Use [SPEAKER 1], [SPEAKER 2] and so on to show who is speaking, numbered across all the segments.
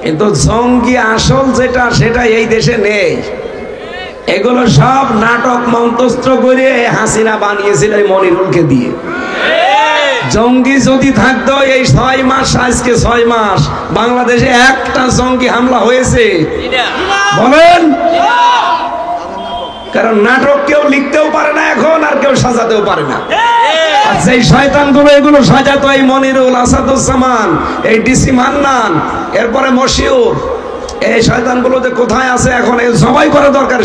[SPEAKER 1] কিন্তু জঙ্গি আসল যেটা সেটা এই দেশে নেই। এগুলো সব নাটক মন্তস্ত্র করে হাসিনা বানিয়েছিল এই মনিরুলকে দিয়ে। জঙ্গি যদি থাকতো এই 6 মাস, আজকে 6 মাস বাংলাদেশে একটা জঙ্গি হামলা হয়েছে বলেন? কারণ নাটক কেউ লিখতেও পারে না এখন, আর কেউ সাজাতেও পারে না। আর সেই শয়তানগুলো এগুলো সাজাতো এই মনিরুল, আসাদুজ্জামান, এই ডিসি মান্নান, এরপরে মশিউর, এই শয়তানগুলো যে কোথায় আছে এখন সবাই করা দরকার।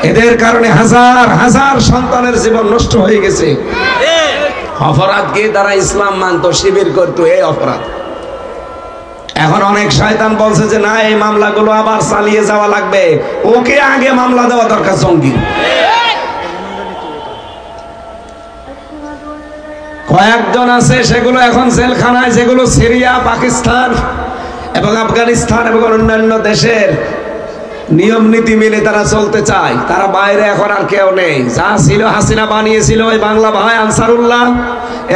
[SPEAKER 1] এদের কারণে হাজার হাজার সন্তানের জীবন নষ্ট হয়ে গেছে। অপরাধ কে তারা ইসলাম মানতো, শিবির করতো, এই অপরাধ। এখন অনেক শয়তান বলছে যে না, এই মামলাগুলো আবার চালিয়ে যাওয়া লাগবে, ওকে আগে মামলা দেওয়া দরকার জঙ্গি। কয়েকজন আছে সেগুলো এখন জেলখানায়, যেগুলো সিরিয়া, পাকিস্তান এবং আফগানিস্তান এবং অন্যান্য দেশের নিয়ম নীতি মেনে তারা চলতে চায়। তারা বাইরে এখন আর কেউ নেই। যা ছিল হাসিনা বানিয়েছিল ওই বাংলা ভাই আনসারুল্লাহ,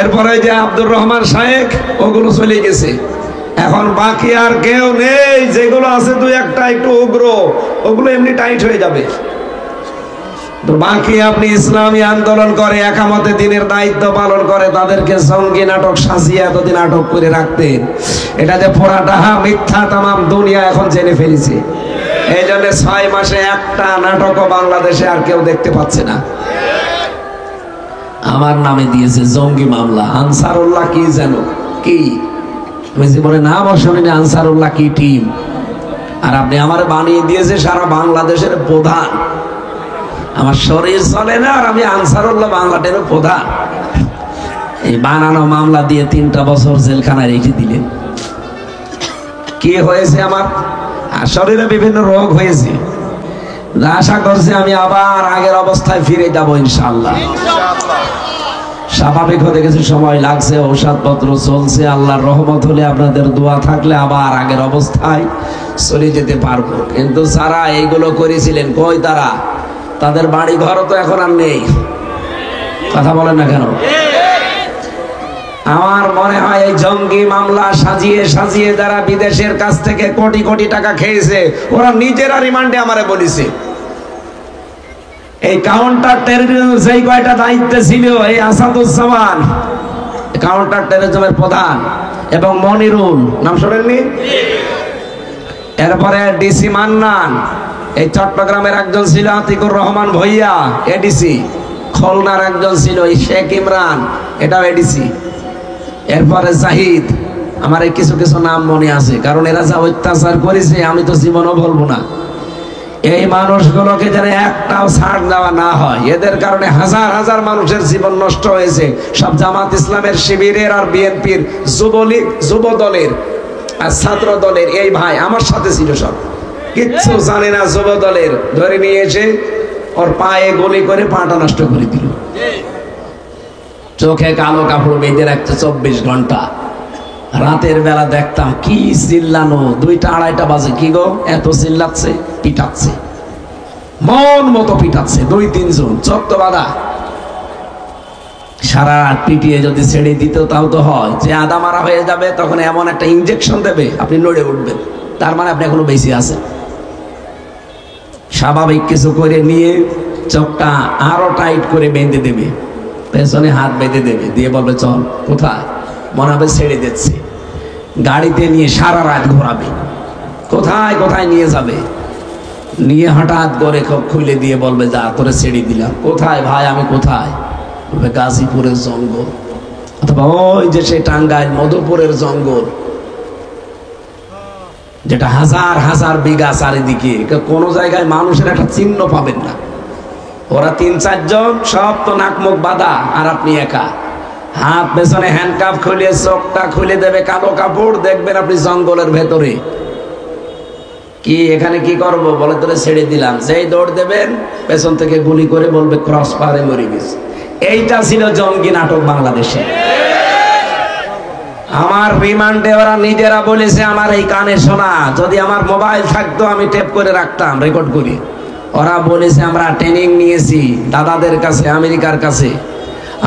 [SPEAKER 1] এরপরে যে আব্দুর রহমান শায়েখ, ওগুলো চলে গেছে। এখন বাকি আর কেউ নেই। যেগুলো আছে দুই একটা একটু উগ্র, ওগুলো এমনি টাইট হয়ে যাবে। তো বাকি আপনি ইসলামী আন্দোলন করে একামতে দিনের দায়িত্ব পালন করে তাদেরকে জঙ্গি নাটক সাজিয়ে এতদিন আটক করে রাখতেন। এটা যে পোড়াটা মিথ্যা তামাম দুনিয়া এখন জেনে ফেলেছে। এই জন্য 6 মাসে একটা নাটকও বাংলাদেশে আর কেউ দেখতে পাচ্ছে না। আমার নামে দিয়েছে জঙ্গি মামলা। আনসারুল্লাহ কি যেন কি, আমি জীবনে নামও শুনিনি আনসারুল্লাহ কি টিম। আর আপনি আমার বানিয়ে দিয়েছে সারা বাংলাদেশের প্রধান। আমার শরীর চলে না, আর আমি আনসারুল্লাহ বাংলাদেশের প্রধান। এই বানানো মামলা দিয়ে 3টা বছর জেলখানায় রেখে দিলেন। কি হয়েছে আমার? আর শরীরে বিভিন্ন রোগ হয়েছে। আশা করছি আমি আবার আগের অবস্থায় ফিরে যাব ইনশাআল্লাহ। স্বাভাবিক হতে গেছে, সময় লাগছে, ঔষধপত্র চলছে। আল্লাহর রহমত হলে, আপনাদের দোয়া থাকলে আবার আগের অবস্থায় চলে যেতে পারবো। কিন্তু যারা এইগুলো করেছিলেন কই তারা? তাদের বাড়ি ঘরও তো এখন আর নেই। কথা বলেন না কেন? আমার মনে হয় এই জঙ্গি মামলা সাজিয়ে সাজিয়ে যারা বিদেশের কাছ থেকে কোটি কোটি টাকা খেয়েছে, ওরা নিজেরা রিমান্ডে আমারে বলেছে এই কাউন্টার টেররিজম যেই কয়টা দায়িত্বে ছিল, এই আসাদুজ্জামান কাউন্টার টেররিজমের প্রধান এবং মনিরুল, নাম শোনেননি? এরপরে ডিসি মান্নান, এই চট্টগ্রামের একজন ছিল আতিকুর রহমান ভইয়া, এডিসি। খুলনার একজন ছিল শেখ ইমরান, এটাও এডিসি। এরপরে জাহিদ। আমার এই কিছু কিছু নাম মনে আছে, কারণ এরা যা অত্যাচার করেছে আমি তো জীবনও বলবো না। এই মানুষগুলোকে যেন একটাও ছাড় দেওয়া না হয়। এদের কারণে হাজার হাজার মানুষের জীবন নষ্ট হয়েছে। সব জামাত ইসলামের, শিবিরের আর বিএনপির, যুবলীগ, যুব দলের আর ছাত্র দলের এই ভাই আমার সাথে ছিল। সব কিচ্ছু জানে না। যুব দলের ধরে নিয়ে এসে ওর পায়ে গুলি করে পাটা নষ্ট করে দিল। চোখে কালো কাপড় বেঁধে রাখছে 24 ঘন্টা। রাতের বেলা দেখতাম কি চিল্লানো, 2টা 2:30 বাজে, কি গো এত চিল্লাচ্ছে, পিটাচ্ছে, মন মতো পিটাচ্ছে। 2-3 জন চোখ তো বাঁধা। সারা রাত পিটিয়ে যদি ছেড়ে দিত তাও তো হয়, যে আদা মারা হয়ে যাবে তখন এমন একটা ইনজেকশন দেবে আপনি নড়ে উঠবেন, তার মানে আপনি এখনো বেঁচে আছেন। স্বাভাবিক কিছু করে নিয়ে চোখটা আরো টাইট করে বেঁধে দেবে, পেছনে হাত বেঁধে দেবে, দিয়ে বলবে চল। কোথায়? মনে হবে ছেড়ে দিচ্ছে। গাড়িতে নিয়ে সারা রাত ঘোরাবে, কোথায় কোথায় নিয়ে যাবে। নিয়ে হঠাৎ করে খুলে দিয়ে বলবে যা তোরে ছেড়ে দিলাম। কোথায় ভাই? আমি কোথায়? বলবে গাজীপুরের জঙ্গল, অথবা ওই যে সেই টাঙ্গাইল মধুপুরের জঙ্গল, যেটা হাজার হাজার বিঘা চারিদিকে, কোনো জায়গায় মানুষের একটা চিহ্ন পাবেন না। ওরা 3-4 জন, সব তো নাক মুখ বাঁধা, আর আপনি একা। হাত পেছনে হ্যান্ডকাপ খুলে চোখটা খুলে দেবে কালো কাপড়, দেখবেন আপনি জঙ্গলের ভেতরে। কি এখানে কি করব? বলে তোরে ছেড়ে দিলাম। যেই দৌড় দেবেন পেছন থেকে গুলি করে বলবে ক্রস পারে মরে গেছে। এইটা ছিল জঙ্গি নাটক বাংলাদেশে। আমার রিমান্ডে ওরা নিজেরা বলেছে, আমার এই কানে শোনা, যদি আমার মোবাইল থাকতো আমি টেপ করে রাখতাম, রেকর্ড করি। ওরা বলেছে আমরা ট্রেনিং নিয়েছি দাদাদের কাছে, আমেরিকার কাছে।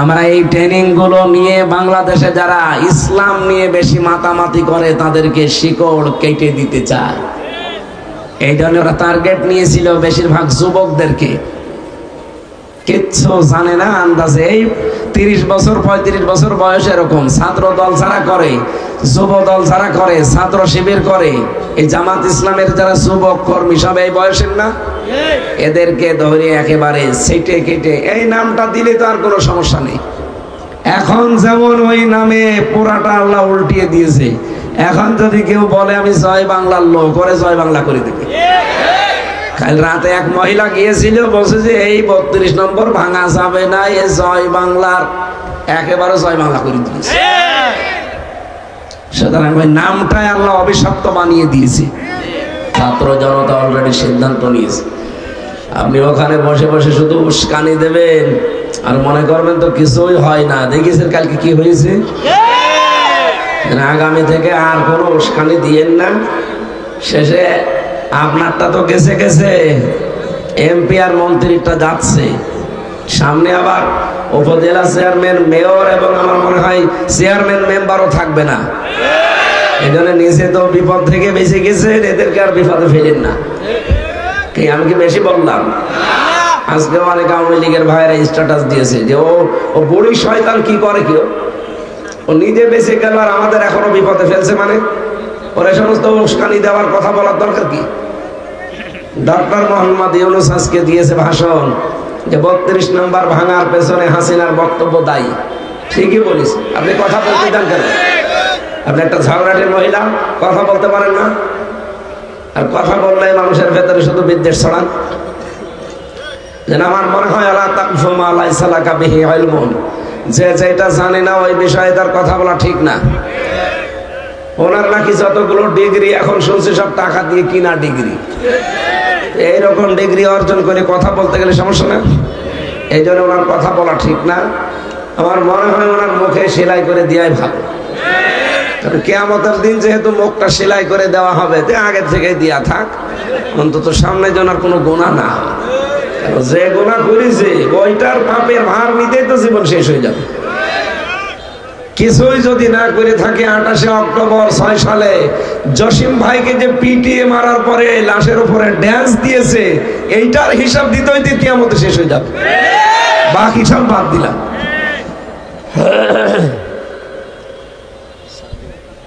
[SPEAKER 1] আমরা এই ট্রেনিং গুলো নিয়ে বাংলাদেশে যারা ইসলাম নিয়ে বেশি মাতামাতি করে তাদেরকে শিকড় কেটে দিতে চায়। এই জন্য ওরা টার্গেট নিয়েছিল বেশিরভাগ যুবকদেরকে। কিচ্ছু জানে না, আন্দাজে এই 30 বছর 35 বছর বয়স এরকম ছাত্র দল যারা করে, যুব দল যারা করে, ছাত্র শিবির করে, এই জামাত ইসলামের যারা যুবক কর্মী সব এই বয়সের না, এদেরকে ধরে একেবারে সেটে কেটে এই নামটা দিলে তো আর কোনো সমস্যা নেই। এখন যেমন ওই নামে পুরাটা আল্লাহ উল্টিয়ে দিয়েছে, এখন যদি কেউ বলে আমি জয় বাংলার লোক, করে জয় বাংলা করে দেবে। কাল রাতে এক মহিলা গিয়েছিল, বলছে যে এই 32 নম্বর ভাঙা যাবে না, এ জয় বাংলার একেবারে জয় বাংলা করে দিয়েছে। সুতরাং ওই নামটাই আল্লাহ অভিশপ্ত বানিয়ে দিয়েছে। ছাত্র জনতা অলরেডি সিদ্ধান্ত নিয়েছে। আপনি ওখানে বসে বসে শুধু উস্কানি দেবেন আর মনে করবেন তো কিছুই হয় না। দেখেছেন কালকে কি হয়েছে? আগামী থেকে আর কোনো উস্কানি দিয়েন না। শেষে আপনারটা তো গেছে গেছে, এমপি আর মন্ত্রীটা যাচ্ছে, সামনে আবার উপজেলা চেয়ারম্যান, মেয়র এবং আমার মনে হয় চেয়ারম্যান মেম্বারও থাকবে না। এই জন্য নিজে তো বিপদ থেকে বেঁচে গেছেন, এদেরকে আর বিপদে ফেলেন না। কি আমি কি বেশি বললাম? আজকে অনেক আওয়ামী লীগের ভাইয়েরা স্ট্যাটাস দিয়েছে যে ও বুড়ি শয়তান কি করে, কেউ ও নিজে বেঁচে গেল আর আমাদের এখনো বিপদে ফেলছে। মানে ওর এই সমস্ত উস্কানি দেওয়ার কথা বলার দরকার কি? ডক্টর মোহাম্মদ ইউনূস আজকে দিয়েছে ভাষণ যে 32 নম্বর ভাঙার পেছনে হাসিনার বক্তব্য দায়ী। ঠিকই বলিস, আপনি কথা বলতে চান কেন? আপনি একটা ঝগড়াটের মহিলা, কথা বলতে পারেন না, আর কথা বললে মানুষের ভেতরে শুধু বিদ্বেষ ছড়ান। যেন আমার মনে হয় আলা তাকফু মা লাইসা লাকা বিহি ইলমুন, যে যেটা জানে না ওই বিষয়ে তার কথা বলা ঠিক না। ওনার নাকি যতগুলো ডিগ্রি এখন শুনছি সব টাকা দিয়ে কিনা ডিগ্রি। এইরকম ডিগ্রি অর্জন করে কথা বলতে গেলে সমস্যা না, এই জন্য ওনার কথা বলা ঠিক না। আমার মনে হয় ওনার মুখে সেলাই করে দেওয়াই ভালো। কিয়ামতের দিন যেহেতু মুখটা সেলাই করে দেওয়া হবে, আগে থেকে দিয়া থাক, অন্তত সামনে যেন আর কোনো গুনাহ না। যে গুনাহ করেছে ওইটার পাপের ভার নিতেই তো জীবন শেষ হয়ে যাবে। কিছুই যদি না করে থাকে, 28 অক্টোবর 6 সালে জসিম ভাইকে যে পিটিয়ে মারার পরে লাশের উপরে ড্যান্স দিয়েছে, এইটার হিসাব দিতে হইতে কিয়ামতে শেষ হয়ে যাবে। বাকি সব বাদ দিলাম,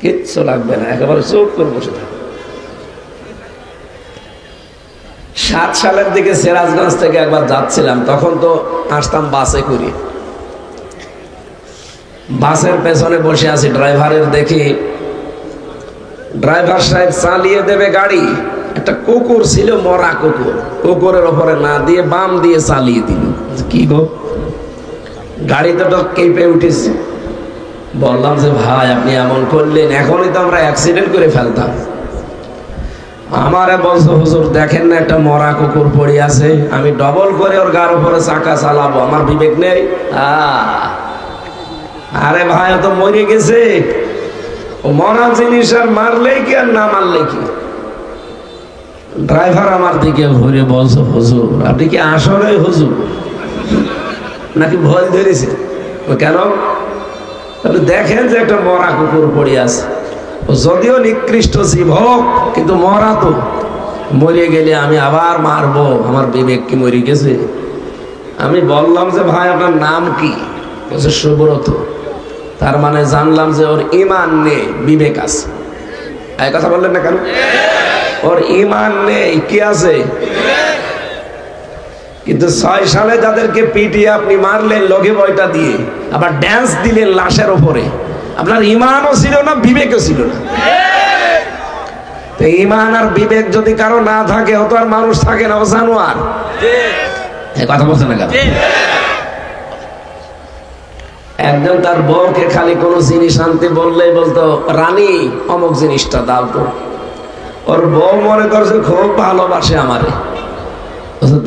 [SPEAKER 1] কিচ্ছু লাগবে না, একেবারে চুপ করে বসে থাকবে। 7 সালের দিকে সিরাজগঞ্জ থেকে একবার যাচ্ছিলাম, তখন তো আসতাম বাসে করে। বাসের পেছনে বসে আছি, ড্রাইভারের দেখি ড্রাইভার সাহেব চালিয়ে দেবে গাড়ি, একটা কুকুর ছিল, মরা কুকুর, কুকুরের ওপরে না দিয়ে বাম দিয়ে চালিয়ে দিল। কি গো, গাড়িতে তো কেঁপে উঠেছে। বললাম যে ভাই আপনি এমন করলেন, এখনই তো আমরা অ্যাক্সিডেন্ট করে ফেলতাম। আমারে বলছো হুজুর দেখেন না একটা মরা কুকুর পড়ে আছে, আমি ডবল করে ওর গার উপরে চাকা চালাবো, আমার বিবেক নেই? আরে ভাই ও তো মরে গেছে, ও মরা জিনিস আর মারলেই কি আর না মারলে কি? ড্রাইভার আমার দিকে ঘুরে বলছো হুজুর আপনি কি আসলে হুজুর নাকি ভয় ধরেছে? কেন? দেখেন যে একটা মরা কুকুর পড়ে আছে, যদিও নিকৃষ্ট জীব হোক কিন্তু মরা তো, মরে গেলে আমি আবার মারবো, আমার বিবেক কি মরে গেছে? আমি বললাম যে ভাই আপনার নাম কি? বলছে সুব্রত। তার মানে জানলাম যে ওর ঈমান নেই, বিবেক আছে। এই কথা বললেন না কেন? ওর ঈমান নেই, কি আছে? কিন্তু 6 সালে যাদেরকে পিটিয়ে আপনি মারলেন লঘে বয়টা দিয়ে, আবার ড্যান্স দিলেন লাশের উপরে, আপনার ঈমানও ছিল না, বিবেকও ছিল না। তো ঈমান আর বিবেক যদি কারো না থাকে, ও তো আর মানুষ থাকে না, ও জানোয়ার। এই কথা বলছে না কেন? একজন তার বউকে খালি কোনো জিনিস আনতে বললেই বলতো রানী অমুক জিনিসটা দাও তো। ওর বউ মনে করছে খুব ভালোবাসে আমারে,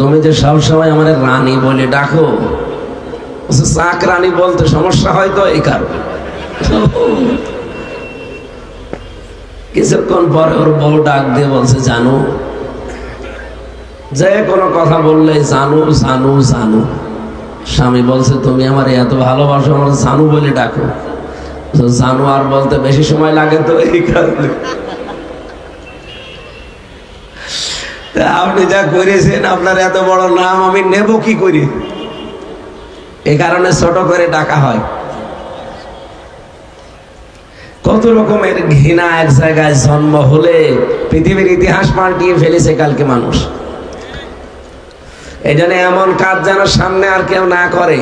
[SPEAKER 1] তুমি যে সবসময় আমার রানী বলে ডাকো, চাক রানী বলতে সমস্যা হয় তো এই কারণে। কিছুক্ষণ পরে ওর বউ ডাক দিয়ে বলছে জানো, যে কোনো কথা বললে জানো জানো জানো। স্বামী বলছে তুমি আমার এত ভালোবাসো, আমার জানু বলে ডাকো। জানু আর বলতে বেশি সময় লাগে তো, এই কারণে। আপনি যা করেছেন, আপনার এত বড় নাম আমি নেব কি করি? এই কারণে ছোট করে ডাকা হয়। কত রকমের ঘৃণা এক জায়গায় জন্ম হলে পৃথিবীর ইতিহাস পাল্টিয়ে ফেলেছে কালকে মানুষ। এই জন্য এমন কাজ যেন সামনে আর কেউ না করে,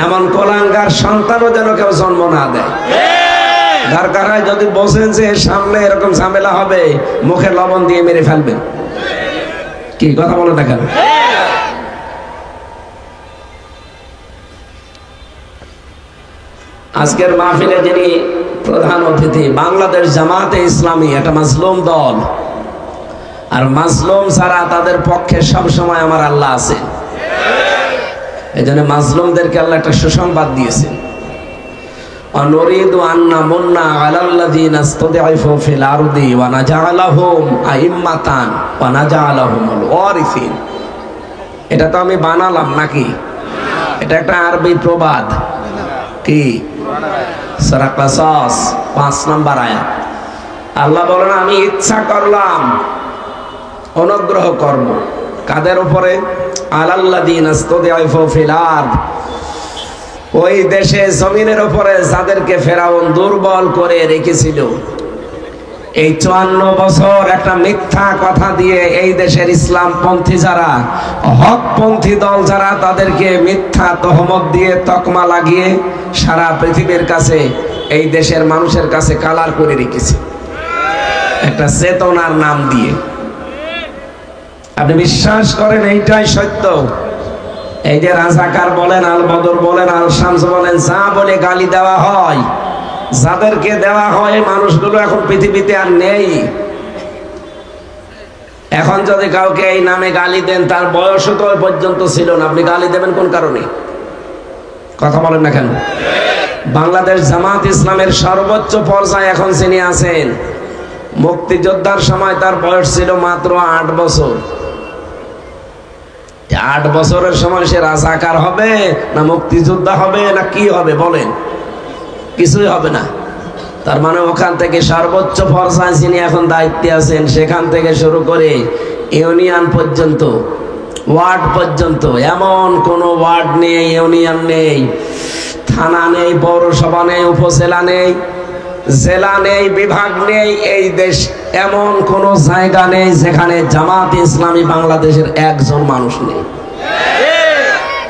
[SPEAKER 1] এমন কলাঙ্গার সন্তানও যেন কেউ জন্ম না দেয়। দরকার হয় যদি বসেন যে সামনে এরকম ঝামেলা হবে, মুখে লবণ দিয়ে মেরে ফেলবেন। কি কথা বলে না কেন? আজকের মাহফিলে যিনি প্রধান অতিথি, বাংলাদেশ জামাতে ইসলামী, একটা মাজলুম দল। আর মাজলুম ছাড়া তাদের পক্ষে সব সময় আমার আল্লাহ আছে। এই জন্য মাজলুমদেরকে আল্লাহ একটা সুসংবাদ দিয়েছেন, অনুরিদু আন্না মুন্না আলাল্লাযিনা ইসতাদঈফু ফিল আরদি ওয়া নাজআলাহুম আইম্মাতান ওয়া নাজআলাহুমুল ওয়ারিসিন। এটা তো আমি বানালাম নাকি? এটা একটা আরবি প্রবাদ। কি? সূরা কাসাস 5 নম্বর আয়াত। আল্লাহ বলেন আমি ইচ্ছা করলাম অনুগ্রহ করব কাদের উপরে? আলাল্লাযিনা ইসতাদঈফু ফিল আরদ, ওই দেশে জমিনের উপরে যাদেরকে ফেরাউন দুর্বল করে রেখেছিল। এই 54 বছর একটা মিথ্যা কথা দিয়ে এই দেশের ইসলামপন্থী যারা, হকপন্থী দল যারা, তাদেরকে মিথ্যা তহমত দিয়ে তকমা লাগিয়ে সারা পৃথিবীর কাছে, এই দেশের মানুষের কাছে কালার করে রেখেছে একটা চেতনার নাম দিয়ে। আপনি বিশ্বাস করেন এইটাই সত্য? এই যে রাজাকার বলেন, আল বদর বলেন, আল শামস বলেন, যা বলে গালি দেওয়া হয়, যাদেরকে দেওয়া হয়, মানুষগুলো এখন পৃথিবীতে আর নেই। এখন যদি কাউকে এই নামে গালি দেন, তার বয়সও তো পর্যন্ত ছিল না, আপনি গালি দেবেন কোন কারণে? কথা বলেন না কেন? বাংলাদেশ জামাত ইসলামের সর্বোচ্চ পর্যায়ে এখন যিনি আছেন, মুক্তিযোদ্ধার সময় তার বয়স ছিল মাত্র 8 বছর। 8 বছরের সময় সে রাজাকার হবে না মুক্তিযোদ্ধা হবে না কি হবে বলেন? কিছুই হবে না। তার মানে ওখান থেকে সর্বোচ্চ পর্যায়ে যিনি এখন দায়িত্বে আছেন, সেখান থেকে শুরু করে ইউনিয়ন পর্যন্ত, ওয়ার্ড পর্যন্ত, এমন কোন ওয়ার্ড নেই, ইউনিয়ন নেই, থানা নেই, পৌরসভা নেই, উপজেলা নেই, জেলা নেই, বিভাগ নেই, এই দেশ এমন কোন জায়গা নেই যেখানে জামাত ইসলামী বাংলাদেশের একজন মানুষ নেই।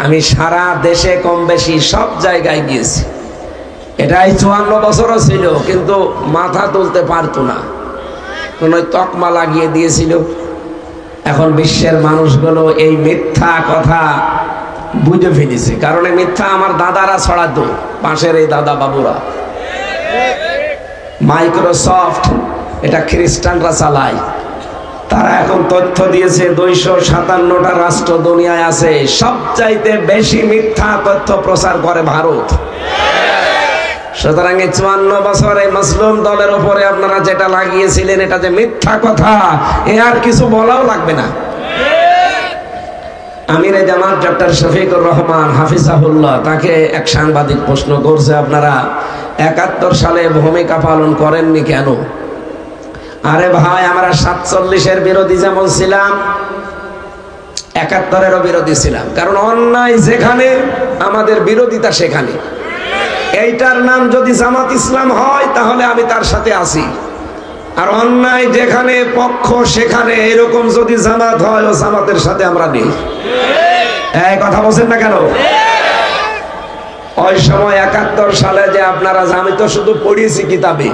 [SPEAKER 1] আমি সারা দেশে কম বেশি সব জায়গায় গিয়েছি। এটাই 54 বছরও ছিল, কিন্তু মাথা তুলতে পারতো না, কোন তকমা লাগিয়ে দিয়েছিল। এখন বিশ্বের মানুষগুলো এই মিথ্যা কথা বুঝে ফেলেছে। কারণ এই মিথ্যা আমার দাদারা ছড়াতো, পাশের এই দাদা বাবুরা। মাইক্রোসফট এটা খ্রিস্টানরা চালায়। তারা এখন তথ্য দিয়েছে 257টা রাষ্ট্র দুনিয়ায় আছে, সবচাইতে বেশি মিথ্যা তথ্য প্রচার করে ভারত। সুতরাং এই 54 বছরে মুসলিম দলের উপরে আপনারা যেটা লাগিয়েছিলেন, এটা যে মিথ্যা কথা, এ আর কিছু বলাও লাগবে না। আমিরে জামাত ডক্টর শফিকুর রহমান হাফিজাহুল্লাহ, তাকে এক সাংবাদিক প্রশ্ন করছে, আপনারা 71 সালে ভূমিকা পালন করেননি কেন? আরে ভাই, আমরা 47-এর বিরোধী যেমন ছিলাম, 71-এরও বিরোধী ছিলাম। কারণ অন্যায় যেখানে, আমাদের বিরোধিতা সেখানে। এইটার নাম যদি জামাত ইসলাম হয়, তাহলে আমি তার সাথে আছি। আর অন্যায় যেখানে, পক্ষ সেখানে, এরকম যদি জামাত হয়, ও জামাতের সাথে আমরা নেই। এই কথা বলছেন না কেন? ওই সময় 71 সালে যে আপনারা, আমি তো শুধু পড়িয়েছি কিতাবে,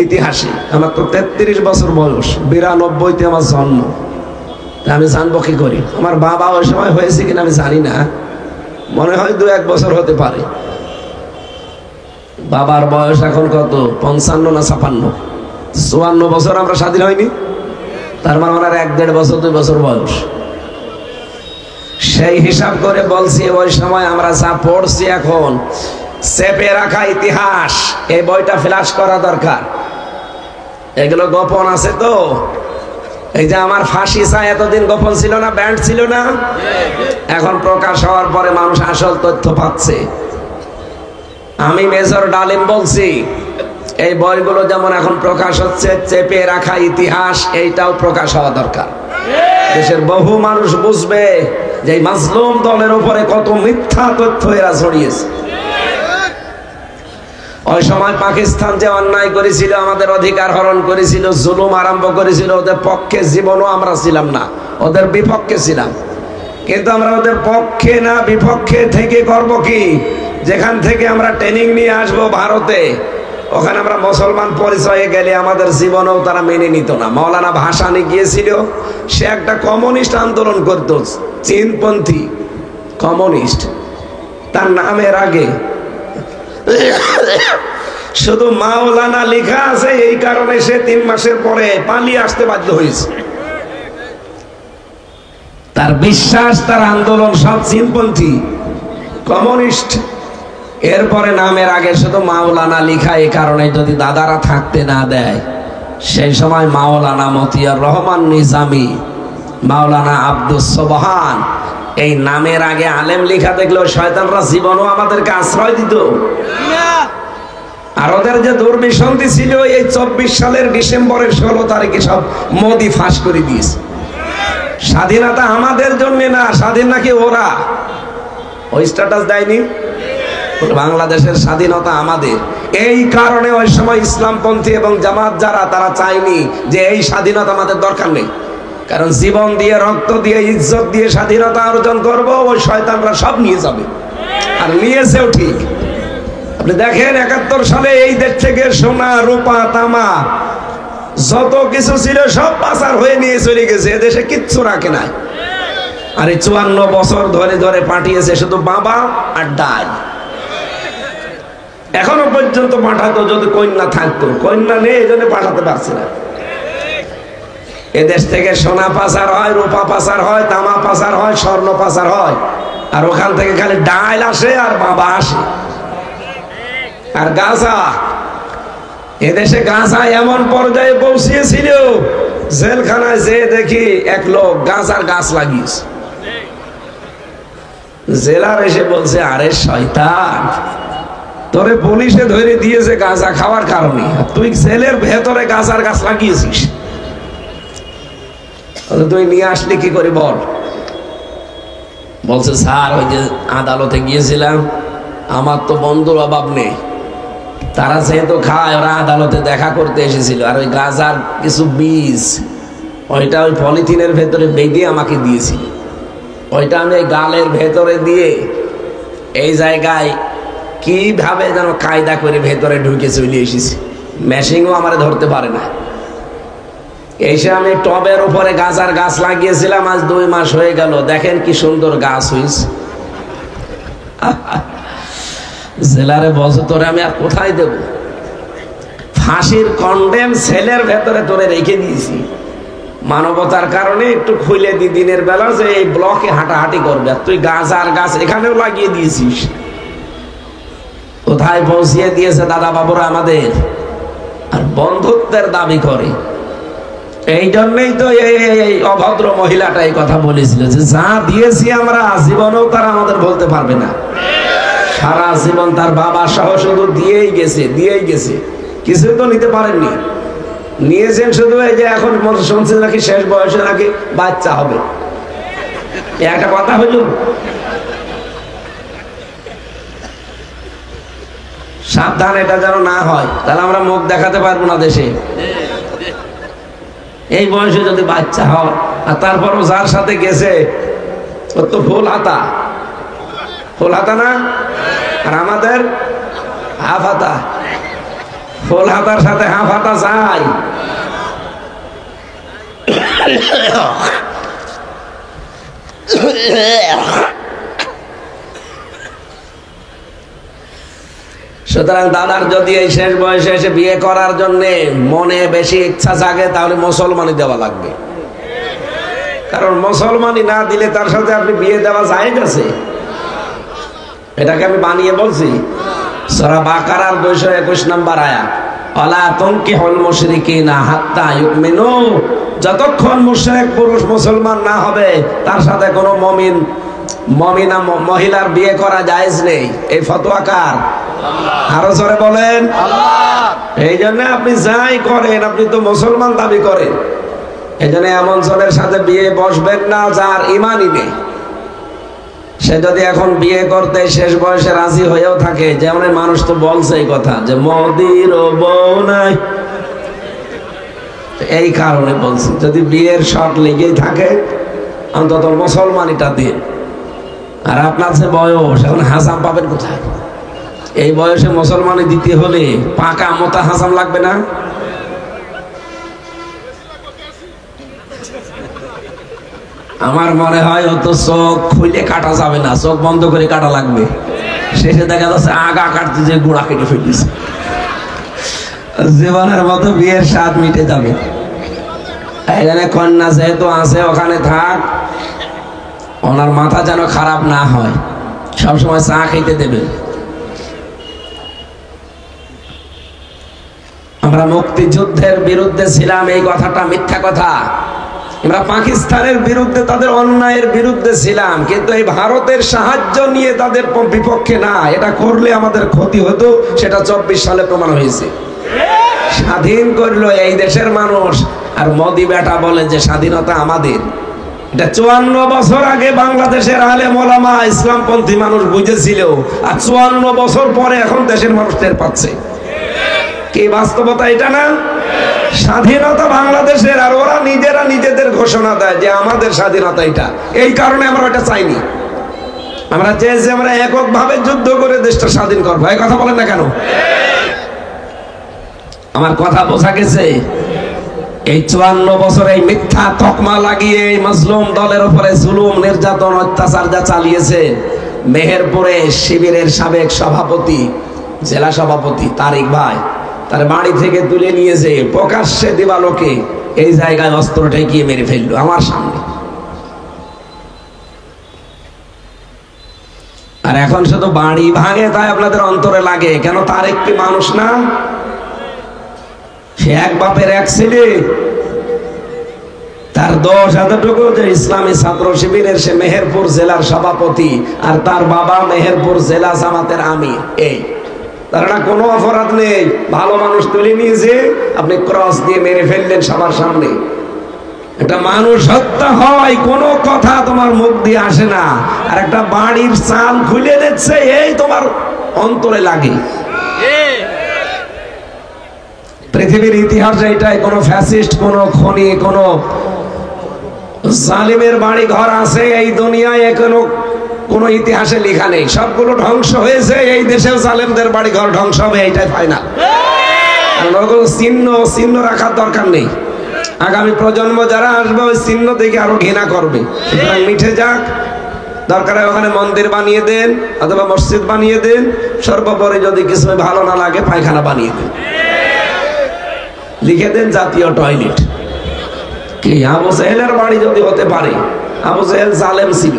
[SPEAKER 1] ইতিহাসে। আমার তো 33 বছর বয়স, 92-তে আমার জন্ম। আমি জানবো কি করি? আমার বাবা ওই সময় হয়েছে কিনা আমি জানি না, মনে হয় 2-1 বছর হতে পারে। বাবার বয়স এখন কত? 55 না 56? 54 বছর আমরা স্বাধীন হয়নি। তার মানে ওনার 1-1.5 বছর 2 বছর বয়স। সেই হিসাব করে বলছি, ওই সময় আমরা যা পড়ছি, এখন চেপে রাখা ইতিহাস, এই বইটা ফ্ল্যাশ করা দরকার। এগুলো গোপন আছে তো, এই যে আমার ফাঁসি চাই এতদিন গোপন ছিল না, ব্যান্ড ছিল না, এখন প্রকাশ হওয়ার পরে মানুষ আসল তথ্য পাচ্ছে। আমি মেজর ডালিম বলছি, এই বইগুলো যেমন এখন প্রকাশ হচ্ছে, চেপে রাখা ইতিহাস এইটাও প্রকাশ হওয়া দরকার। দেশের বহু মানুষ বুঝবে যে এই মাজলুম দলের উপরে কত মিথ্যা তথ্য এরা ছড়িয়েছে। ওই সময় পাকিস্তান যে অন্যায় করেছিল, আমাদের অধিকার হরণ করেছিল, জুলুম আরম্ভ করেছিল, ওদের পক্ষে জীবনও আমরা ছিলাম না, ওদের বিপক্ষে ছিলাম। কিন্তু আমরা ওদের পক্ষে না বিপক্ষে থেকে করব কি? যেখান থেকে আমরা ট্রেনিং নিয়ে আসবো ভারতে, ওখানে আমরা মুসলমান পরিচয়ে গেলে আমাদের জীবনেও তারা মেনে নিত না। মৌলানা ভাসানী গিয়েছিল, সে একটা কমিউনিস্ট আন্দোলন করত, চীনপন্থী কমিউনিস্ট। তার নামের আগে শুধু মাওলানা লেখা আছে, এই কারণে সে 3 মাসের পরে পালিয়ে আসতে বাধ্য হয়েছে। তার বিশ্বাস, তার আন্দোলন সব চীনপন্থী কমিউনিস্ট। এরপরে নামের আগে শুধু মাওলানা লেখা, এই কারণে যদি দাদারা থাকতে না দেয়, সেই সময় মাওলানা মতিয়ার রহমান নিজামী, মাওলানা আব্দুস সোবহান, এই নামের আগে আলেম লেখা দেখলো শয়তানরা জীবনও আমাদেরকে আশ্রয় দিত। আর ওদের যে দুর্বিসন্ধি ছিল, এই 24 সালের ডিসেম্বরের 16 তারিখে সব মোদি ফাঁস করে দিয়েছে। স্বাধীনতা আমাদের জন্য না, স্বাধীন নাকি ওরা। ওই স্ট্যাটাস দেয়নি, বাংলাদেশের স্বাধীনতা আমাদের। এই কারণে ওই সময় ইসলামপন্থী এবং জামাত যারা, তারা চায়নি যে এই স্বাধীনতা আমাদের দরকার নেই, কারণ জীবন দিয়ে, রক্ত দিয়ে, ইজ্জত দিয়ে স্বাধীনতা অর্জন করব, ওই শয়তানরা সব নিয়ে যাবে। আর নিয়েছেও ঠিক। আপনি দেখেন 71 সালে এই দেশ থেকে সোনা, রূপা, তামা যত কিছু ছিল সব পাচার হয়ে নিয়ে চলে গেছে, এদেশে কিচ্ছু রাখে নাই। আর এই 54 বছর ধরে ধরে পাঠিয়েছে শুধু বাবা আর ডাল। এখনো পর্যন্ত পাঠাতো, যদি কন্যা থাকতো, কন্যা নেই, এই জন্য পাঠাতে পারছে না। এদেশ থেকে সোনা পাচার হয়, রূপা পাচার হয়, তামা পাচার হয়, স্বর্ণ পাচার হয়, আর ওখান থেকে খালি ডাল আসে আর বাবা আসে। আর গাঁজা, এদেশে গাঁজা এমন পর্যায়ে পৌঁছিয়েছিল, জেলখানায় যে দেখি এক লোক গাঁজার গাছ লাগিয়েছে। জেলার এসে বলছে, আরে শয়তান, তোরে পুলিশে ধরে দিয়েছে গাঁজা খাওয়ার কারণে, তুই জেলের ভেতরে গাঁজার গাছ লাগিয়েছিস, তুই নিয়ে আসলি কি করে বল? বলছে, স্যার ওই যে আদালতে গিয়েছিলাম, আমার তো বন্ধুর অভাব নেই, তারা যেহেতু খায়, ওরা আদালতে দেখা করতে এসেছিল, আর ওই গাঁজার কিছু বীজ ওইটা ওই পলিথিনের ভেতরে বেঁধে আমাকে দিয়েছিল, ওইটা আমি গালের ভেতরে দিয়ে এই জায়গায় কিভাবে যেন কায়দা করে ভেতরে ঢুকে চলে এসেছি, মেশিনও আমার ধরতে পারে না। এসে আমি টবের উপরে গাঁজার গাছ লাগিয়েছিলাম, আজ 2 মাস হয়ে গেল, দেখেন কি সুন্দর গাছ হয়েছে। জেলারে বলছে, তোরে আমি আর কোথায় দেব? ফাঁসির কন্ডেম সেলের ভেতরে তোরে রেখে দিয়েছি, মানবতার কারণে একটু খুলে দি দিনের বেলা, যে এই ব্লকে হাঁটাহাঁটি করবে, আর তুই গাঁজার গাছ এখানেও লাগিয়ে দিয়েছিস। কোথায় পৌঁছিয়ে দিয়েছে দাদা বাবুরা আমাদের, আর বন্ধুত্বের দাবি করে। এই জন্যই তো এই অভদ্র মহিলাটা এই কথা বলেছিল, যে যা দিয়েছি আমরা, জীবনেও তারা আমাদের বলতে পারবে না। সারা জীবন তার বাবা সহ শুধু দিয়েই গেছে, কিছু তো নিতে পারেননি। নিয়েছেন শুধু এই যে এখন শুনছেন নাকি শেষ বয়সে নাকি বাচ্চা হবে, একটা কথা হইল। সাবধান, এটা যেন না হয়, তাহলে আমরা মুখ দেখাতে পারবো না দেশে। এই বয়সে যদি বাচ্চা হয়, আর তারপরও যার সাথে গেছে ওর তো ফুল হাতা না, আর আমাদের হাফ হাতা। ফুল হাতার সাথে হাফ হাতা চাই। সুতরাং দাদার যদি এই শেষ বয়সে এসে বিয়ে করার জন্য মনে বেশি ইচ্ছা জাগে, তাহলে মুসলমানি দেওয়া লাগবে, কারণ মুসলমানি না দিলে তার সাথে আপনি বিয়ে দেওয়া যায় গেছে। এটাকে আমি বানিয়ে বলছি। সূরা বাকারার 221 নম্বর আয়াত, ওয়ালা তুনকিহুল মুশরিকিনা হাত্তা ইউমিনু যতক্ষণ মুশরিক পুরুষ মুসলমান না হবে তার সাথে কোনো মমিনা মহিলার বিয়ে করা জায়েজ নেই। এই ফতোয়া কার? আরো জোরে বলেন। এই জন্য আপনি যাই করেন, আপনি তো মুসলমান দাবি করেন, এই জন্য এমন জনের সাথে বিয়ে বসবেন না যার ইমানই নেই। সে যদি এখন বিয়ে করতে শেষ বয়সে রাজি হয়েও থাকে, যেমন মানুষ তো বলছে এই কথা যে মোদির বউ নাই, এই কারণে বলছি যদি বিয়ের শখ লেগেই থাকে অন্তত মুসলমানিটা দিন। আর আপনার যে বয়স, এখন হাসাম পাবেন কোথায়? এই বয়সে মুসলমানি দিতে হলে পাকা মোটা হাসাম লাগবে না? আমার মনে হয় অত চোখ খুলে কাটা যাবে না, চোখ বন্ধ করে কাটা লাগবে। শেষে দেখা যাচ্ছে আগা কাটতে যে গোড়া কেটে ফেলেছে। জীবনের মতো বিয়ের স্বাদ মিটে যাবে। এখানে কন্যা যেহেতু আছে ওখানে থাক, ওনার মাথা যেন খারাপ না হয়, সবসময় চা খেতে দেবে। আমরা মুক্তিযুদ্ধের বিরুদ্ধে ছিলাম, এই কথাটা মিথ্যা কথা। আমরা পাকিস্তানের বিরুদ্ধে, তাদের অন্যায়ের বিরুদ্ধে ছিলাম, কিন্তু এই ভারতের সাহায্য নিয়ে তাদের বিপক্ষে না। এটা করলে আমাদের ক্ষতি হতো, সেটা 24 সালে প্রমাণ হয়েছে। স্বাধীন করলো এই দেশের মানুষ, আর মোদি বেটা বলে যে স্বাধীনতা আমাদের। এটা 54 বছর আগে বাংলাদেশের আলেম ওলামা ইসলামপন্থী মানুষ বুঝেছিল, আর 54 বছর পরে এখন দেশের মানুষ টের পাচ্ছে। কি বাস্তবতা এটা না? স্বাধীনতা বাংলাদেশের, আর ওরা নিজেরা নিজেদের ঘোষণা দেয় যে আমাদের স্বাধীনতা এটা। এই কারণে আমরা ওটা চাইনি। আমরা চেয়েছি আমরা এককভাবে যুদ্ধ করে দেশটা স্বাধীন করবো। এই কথা বলেন না কেন? আমার কথা বোঝা গেছে? এই 54 বছর এই মিথ্যা তকমা লাগিয়ে এই মাজলুম দলের উপরে জুলুম নির্যাতন অত্যাচার যা চালিয়েছে, মেহেরপুরে শিবিরের সাবেক সভাপতি, জেলা সভাপতি তারিক ভাই, তার বাড়ি থেকে তুলে নিয়েছে প্রকাশ্যে দিবালোকে এই জায়গায় অস্ত্র ঠেকিয়ে মেরে ফেললো আমার সামনে। আর এখন শুধু বাড়ি ভাঙে তাই আপনাদের অন্তরে লাগে কেন? তার একটি মানুষ না, সে এক বাপের এক ছেলে। তার দোষ এতটুকু যে ইসলামী ছাত্র শিবিরের সে মেহেরপুর জেলার সভাপতি, আর তার বাবা মেহেরপুর জেলা জামাতের আমির। এই তার না কোনো অপরাধ নেই, ভালো মানুষ তুলে নিয়েছে, আপনি ক্রস দিয়ে মেরে ফেললেন সবার সামনে। একটা মানুষ হত্যা হয়, কোনো কথা তোমার মুখ দিয়ে আসে না, আর একটা বাড়ির চাল খুলে দিচ্ছে, এই তোমার অন্তরে লাগে। পৃথিবীর ইতিহাসে এটাই, কোন ফ্যাসিস্ট, কোন খনি, কোন জালিমের বাড়ি ঘর আছে এই দুনিয়ায় এখনো কোন ইতিহাসে লেখা নেই। সবগুলো ধ্বংস হয়েছে, এই দেশেও জালেমদের বাড়ি ঘর ধ্বংস হবে, এইটাই ফাইনাল। চিহ্ন রাখার দরকার নেই। আগামী প্রজন্ম যারা আসবে ওই চিহ্ন দেখে আরো ঘৃণা করবে। সুতরাং মিঠে যাক, দরকার হয় ওখানে মন্দির বানিয়ে দেন অথবা মসজিদ বানিয়ে দেন, সর্বোপরি যদি কিছু ভালো না লাগে পায়খানা বানিয়ে দেন, লিখে দেন জাতীয় টয়লেট। কি আবু জেহেলের বাড়ি যদি হতে পারে, আবু জেহেল জালেম ছিল,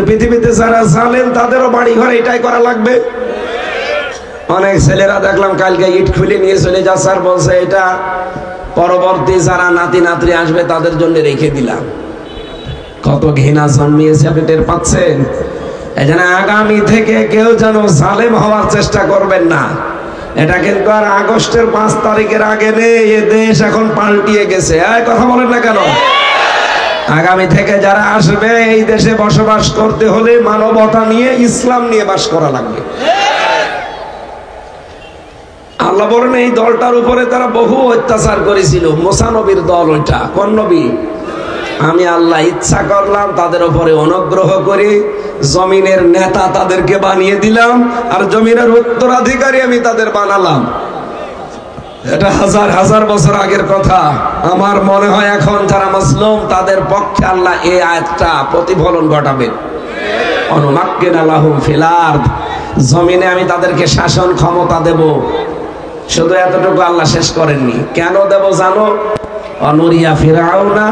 [SPEAKER 1] পৃথিবীতে যারা জালেম তাদেরও বাড়ি ঘর এটাই করা লাগবে। অনেক ছেলেরা দেখলাম কালকে ইট খুলে নিয়ে চলে যাচ্ছে, আর বলছে এটা পরবর্তী যারা নাতি নাতরি আসবে তাদের জন্য রেখে দিলাম। কত ঘৃণা জন্মিয়েছে আপনি টের পাচ্ছেন? এই জন্য আগামী থেকে কেউ যেন জালেম হওয়ার চেষ্টা করবেন না। এটা কিন্তু আর আগস্টের 5 তারিখের আগে নেই, এ দেশ এখন পাল্টিয়ে গেছে। কথা বলেন না কেন? আগামী থেকে যারা আসবে এই দেশে বসবাস করতে হলে মানবতা নিয়ে, ইসলাম নিয়ে বাস করা লাগবে। আল্লাহ বলেন এই দলটার উপরে তারা বহু অত্যাচার করেছিল। মুসা নবীর দল ওইটা। কোন নবী? আমি আল্লাহ ইচ্ছা করলাম তাদের উপরে অনুগ্রহ করে জমিনের নেতা তাদেরকে বানিয়ে দিলাম, আর জমিনের উত্তরাধিকারী আমি তাদের বানালাম। এটা হাজার হাজার বছর আগের কথা। আমার মনে হয় এখন যারা মুসলিম তাদের পক্ষে আল্লাহ এই আয়াতটা প্রতিফলন ঘটাবেন। অনুমাক্কিনা লাহুম ফিল আরদ, জমিনে আমি তাদেরকে শাসন ক্ষমতা দেব। শুধু এতটুকু আল্লাহ শেষ করেননি। কেন দেব জানো? অনুরিয়া ফিরাউনা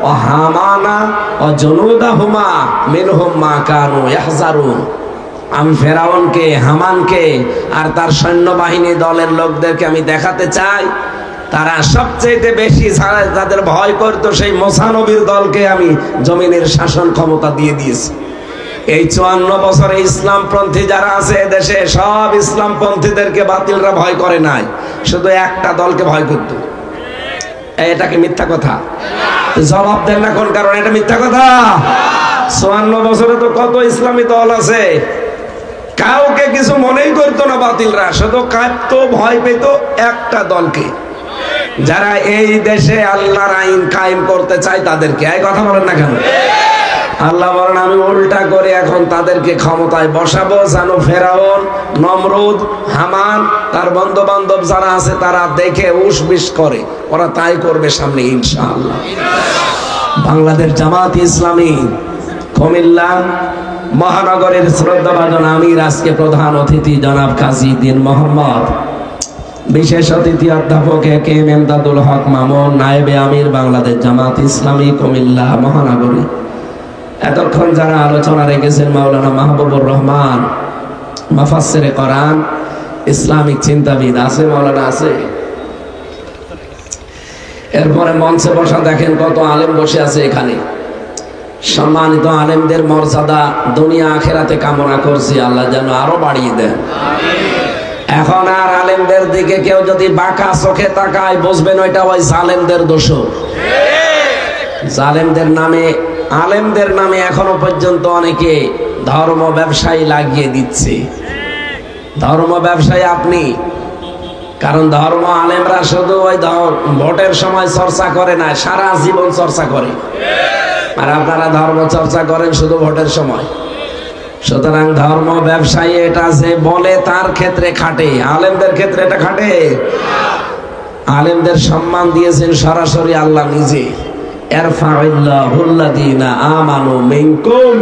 [SPEAKER 1] ও হামানা ও জুনুদাহুমা মিনহুম মা কানু ইয়াহজারুন। আমি ফেরাউনকে, হামানকে আর তার সৈন্যবাহিনী দলের লোকদেরকে আমি দেখাতে চাই তারা সবচেয়ে বেশি যাদের ভয় করতো সেই মুসা নবীর দলকে আমি জমিনের শাসন ক্ষমতা দিয়ে দিয়েছি। এই 54 বছরে ইসলামপন্থী যারা আছে দেশে সব ইসলামপন্থীদেরকে বাতিলরা ভয় করে নাই, শুধু একটা দলকে ভয় করত। এটা কি মিথ্যা কথা? জবাব দেন না কোন কারণে এটা মিথ্যা কথা? 54 বছরে তো কত ইসলামী দল আছে, কাউকে কিছু মনেই করতো না বাতিলরা, শুধু কাঁপতো, ভয় পেত একটা দলকে, যারা এই দেশে আল্লাহর আইন কায়েম করতে চায় তাদেরকে। এই কথা বলেন না কেন? আল্লাহ বলেন আমি উল্টা করে এখন তাদেরকে ক্ষমতায় বসাবো, যেন ফেরাউন, নমরুদ, হামান তার বন্ধু বান্ধব যারা আছে তারা দেখে উসবিস করে, ওরা তাই করবে সামনে ইনশাআল্লাহ। বাংলাদেশ জামাত ইসলামী কুমিল্লা মহানগরের শ্রদ্ধাভাজন আমির আজকে প্রধান অতিথি জনাব কাজী দ্বীন মোহাম্মদ, বিশেষ অতিথি অধ্যাপক কে এম এমদাদুল হক মামুন, নায়েবে আমির বাংলাদেশ জামাত ইসলামী কুমিল্লা মহানগরী। এতক্ষণ যারা আলোচনা রেখেছেন মাওলানা মাহবুবুর রহমান, মুফাসসিরে কোরআন, ইসলামিক চিন্তাবিদ আছে, মাওলানা আছে। এরপরে মঞ্চে বসা দেখেন কত আলেম বসে আছে এখানে। সম্মানিত আলেমদের মর্যাদা দুনিয়া আখিরাতে কামনা করছি আল্লাহ যেন আরো বাড়িয়ে দেন। এখন আর আলেমদের দিকে কেউ যদি বাঁকা চোখে তাকায় বুঝবেন ওইটা ওই জালেমদের দোষ। জালেমদের নামে, আলেমদের নামে এখনো পর্যন্ত অনেকে ধর্ম ব্যবসায়ী লাগিয়ে দিচ্ছে। ধর্ম ব্যবসায়ী আপনি, কারণ ধর্ম আলেমরা শুধু ওই ভোটের সময় চর্চা করে না, সারা জীবন চর্চা করে, আর আপনারা ধর্ম চর্চা করেন শুধু ভোটের সময়। সুতরাং ধর্ম ব্যবসায়ী এটা যে বলে তার ক্ষেত্রে খাটে, আলেমদের ক্ষেত্রে এটা খাটে? আলেমদের সম্মান দিয়েছেন সরাসরি আল্লাহ নিজে। ইরফা'িল্লাহুল্লাযীনা আমানু মিনকুম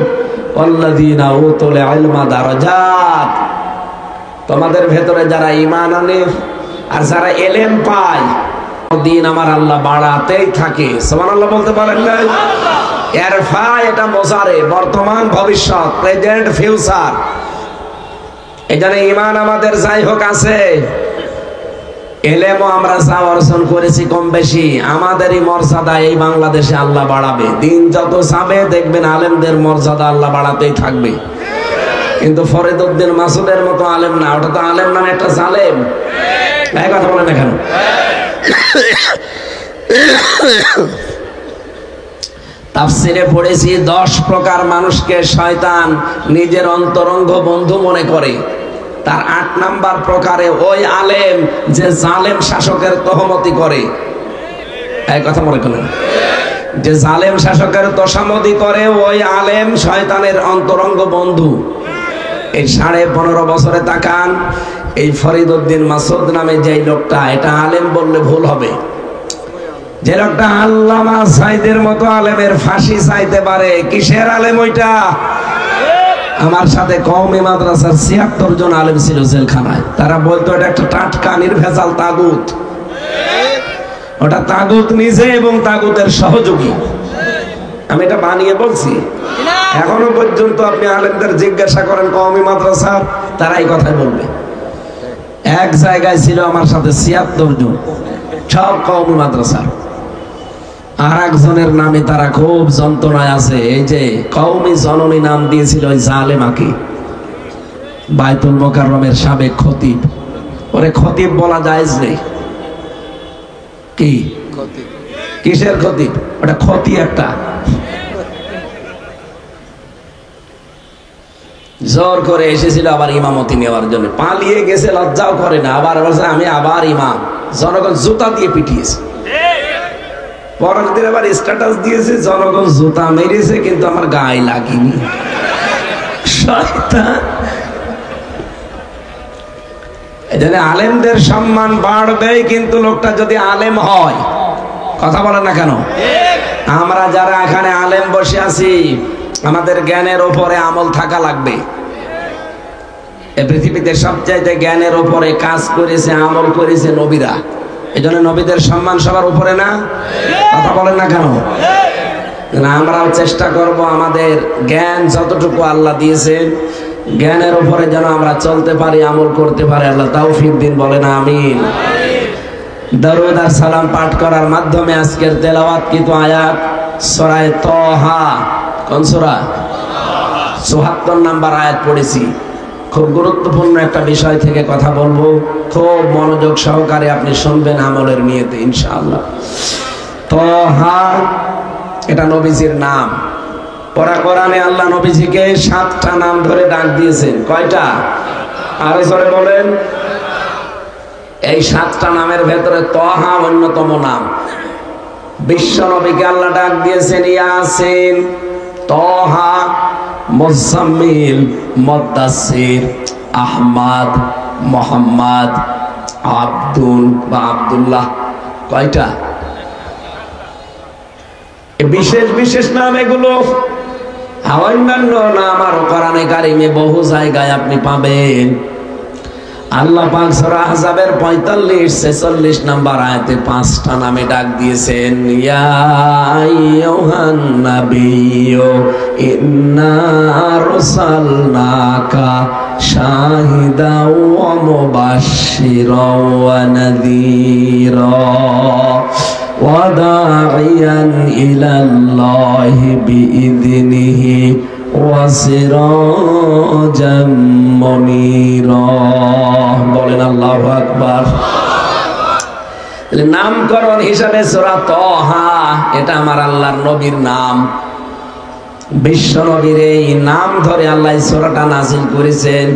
[SPEAKER 1] ওয়াল্লাযীনা উতুল ইলমা দারাজাত। তোমাদের ভেতরে যারা ঈমান আনে আর যারা ইলম পায় দিন আমার আল্লাহ বাড়াতেই থাকে। সুবহানাল্লাহ বলতে পারেন না? ইরফা এটা মুজারে, বর্তমান ভবিষ্যৎ, প্রেজেন্ট ফিউচার। এজন্য ঈমান আমাদের যাই হোক আছে, এলেমও আমরা যা অর্জন করেছি কম বেশি, আমাদেরই মর্যাদা এই বাংলাদেশে আল্লাহ বাড়াবে। দিন যত যাবে দেখবেন আলেমদের মর্যাদা আল্লাহ বাড়াতেই থাকবে। কিন্তু ফরিদউদ্দিন মাসুদের মতো আলেম না, ওটা তো আলেম মানে একটা জালেম। এই কথা বলেন না কেন? তাফসীরে পড়েছি 10 প্রকার মানুষকে শয়তান নিজের অন্তরঙ্গ বন্ধু মনে করে। তার 8 নাম্বার প্রকারে ওই আলেম যে জালেম শাসকের তহমতি করে। এই কথা মনে করেন, যে জালেম শাসকের তোষামতি করে ওই আলেম শয়তানের অন্তরঙ্গ বন্ধু। এই 15.5 বছরে তাকান, এই ফরিদউদ্দিন মাসুদ নামে যে লোকটা, এটা আলেম বললে ভুল হবে, যে লোকটা আল্লামা সাইদের মতো আলেমের ফাঁসি চাইতে পারে। কিসের আলেম ওইটা? আমার সাথে কওমি মাদ্রাসার 76 জন আলেম ছিল জেলখানায়। তারা বলতো এটা একটা টাটকা নির্ভেজাল তাগুত। ওটা তাগুত নিজে এবং তাগুতের সহযোগী। আমি এটা বানিয়ে বলছি? এখনো পর্যন্ত আপনি আলেমদের জিজ্ঞাসা করেন কওমি মাদ্রাসার, তারা এই কথাই বলবে। এক জায়গায় ছিল আমার সাথে 76 জন, সব কওমি মাদ্রাসার। আর একজনের নামে তারা খুব যন্ত্রণায় আছে। এই যে কওমি জননী নাম দিয়েছিল ওই জালেমাকে, বাইতুল মোকাররমের সাবেক খতিব। ওরে খতিব বলা জায়েজ নেই। কি কিসের খতিব? ওটা ক্ষতি একটা। জোর করে এসেছিল আবার ইমামতি নেওয়ার জন্য, পালিয়ে গেছে, লজ্জাও করে না, আবার বলছে আমি আবার ইমাম। জনগণ জুতা দিয়ে পিটিয়েছে। পরের দিন আবার স্ট্যাটাস দিয়েছে জনগণ জুতা মেরেছে কিন্তু আমার গায়ে লাগেনি। শয়তান। এজন্য আলেমদের সম্মান বাড়বে, কিন্তু লোকটা যদি আলেম হয়। কথা বলেন না কেন? আমরা যারা এখানে আলেম বসে আছি, আমাদের জ্ঞানের উপরে আমল থাকা লাগবে। এই পৃথিবীতে সবচাইতে জ্ঞানের উপরে কাজ করেছে, আমল করেছে নবীরা। এজন্য নবীদের সম্মান সবার উপরে না? কথা বলেন না কেন? আমরাও চেষ্টা করব আমাদের জ্ঞান যতটুকু আল্লাহ দিয়েছেন, জ্ঞানের উপরে যেন আমরা চলতে পারি, আমল করতে পারি। আল্লাহ তৌফিক দিন, বলেন আমিন। দরুদ আর সালাম পাঠ করার মাধ্যমে আজকের তেলাওয়াতকৃত আয়াত সূরা তাহা, কোন সূরা? ৭৪ নম্বর আয়াত পড়েছি। খুব গুরুত্বপূর্ণ একটা বিষয় থেকে কথা বলবো, খুব মনোযোগ সহকারে আপনি শুনবেন আমলের নিয়তে ইনশাআল্লাহ। তাহা এটা নবীজির নাম। কোরআনে আল্লাহ নবীজিকে 7টা নাম ধরে ডাক দিয়েছেন। কয়টা? আরো জোরে বলেন। এই 7টা নামের ভেতরে তাহা অন্যতম নাম। বিশ্ব নবীকে আল্লাহ ডাক দিয়েছেন ইয়াসিন, তাহা, মুজাম্মিল, মুদ্দাসসির, আহমদ, মুহাম্মদ, আব্দুল বা আব্দুল্লাহ। কয়টা? বিশেষ বিশেষ নাম এগুলো। অন্যান্য নাম আর কোরআনে কারিমে বহু জায়গায় আপনি পাবেন। আল্লাহ পাক সূরা আহজাবের 45-46 নম্বর আয়াতে 5টা নামে ডাক দিয়েছেন। ইয়া আইয়ুহান নাবিয়্যু ইন্না আরসালনাকা শাহিদাও ওয়া মুবাশশিরাও ওয়া নাযীরা ওয়া দাঈয়ান ইলাল্লাহি বিইযনিহি ওয়া সিরাজাম মুনীরা। বলেন আল্লাহু আকবার। নামকরণ হিসাবে সূরা তাহা, এটা আমার আল্লাহর নবীর নাম। বিশ্ব নবীর এই নাম ধরে আল্লাহ সূরাটা নাযিল করেছেন।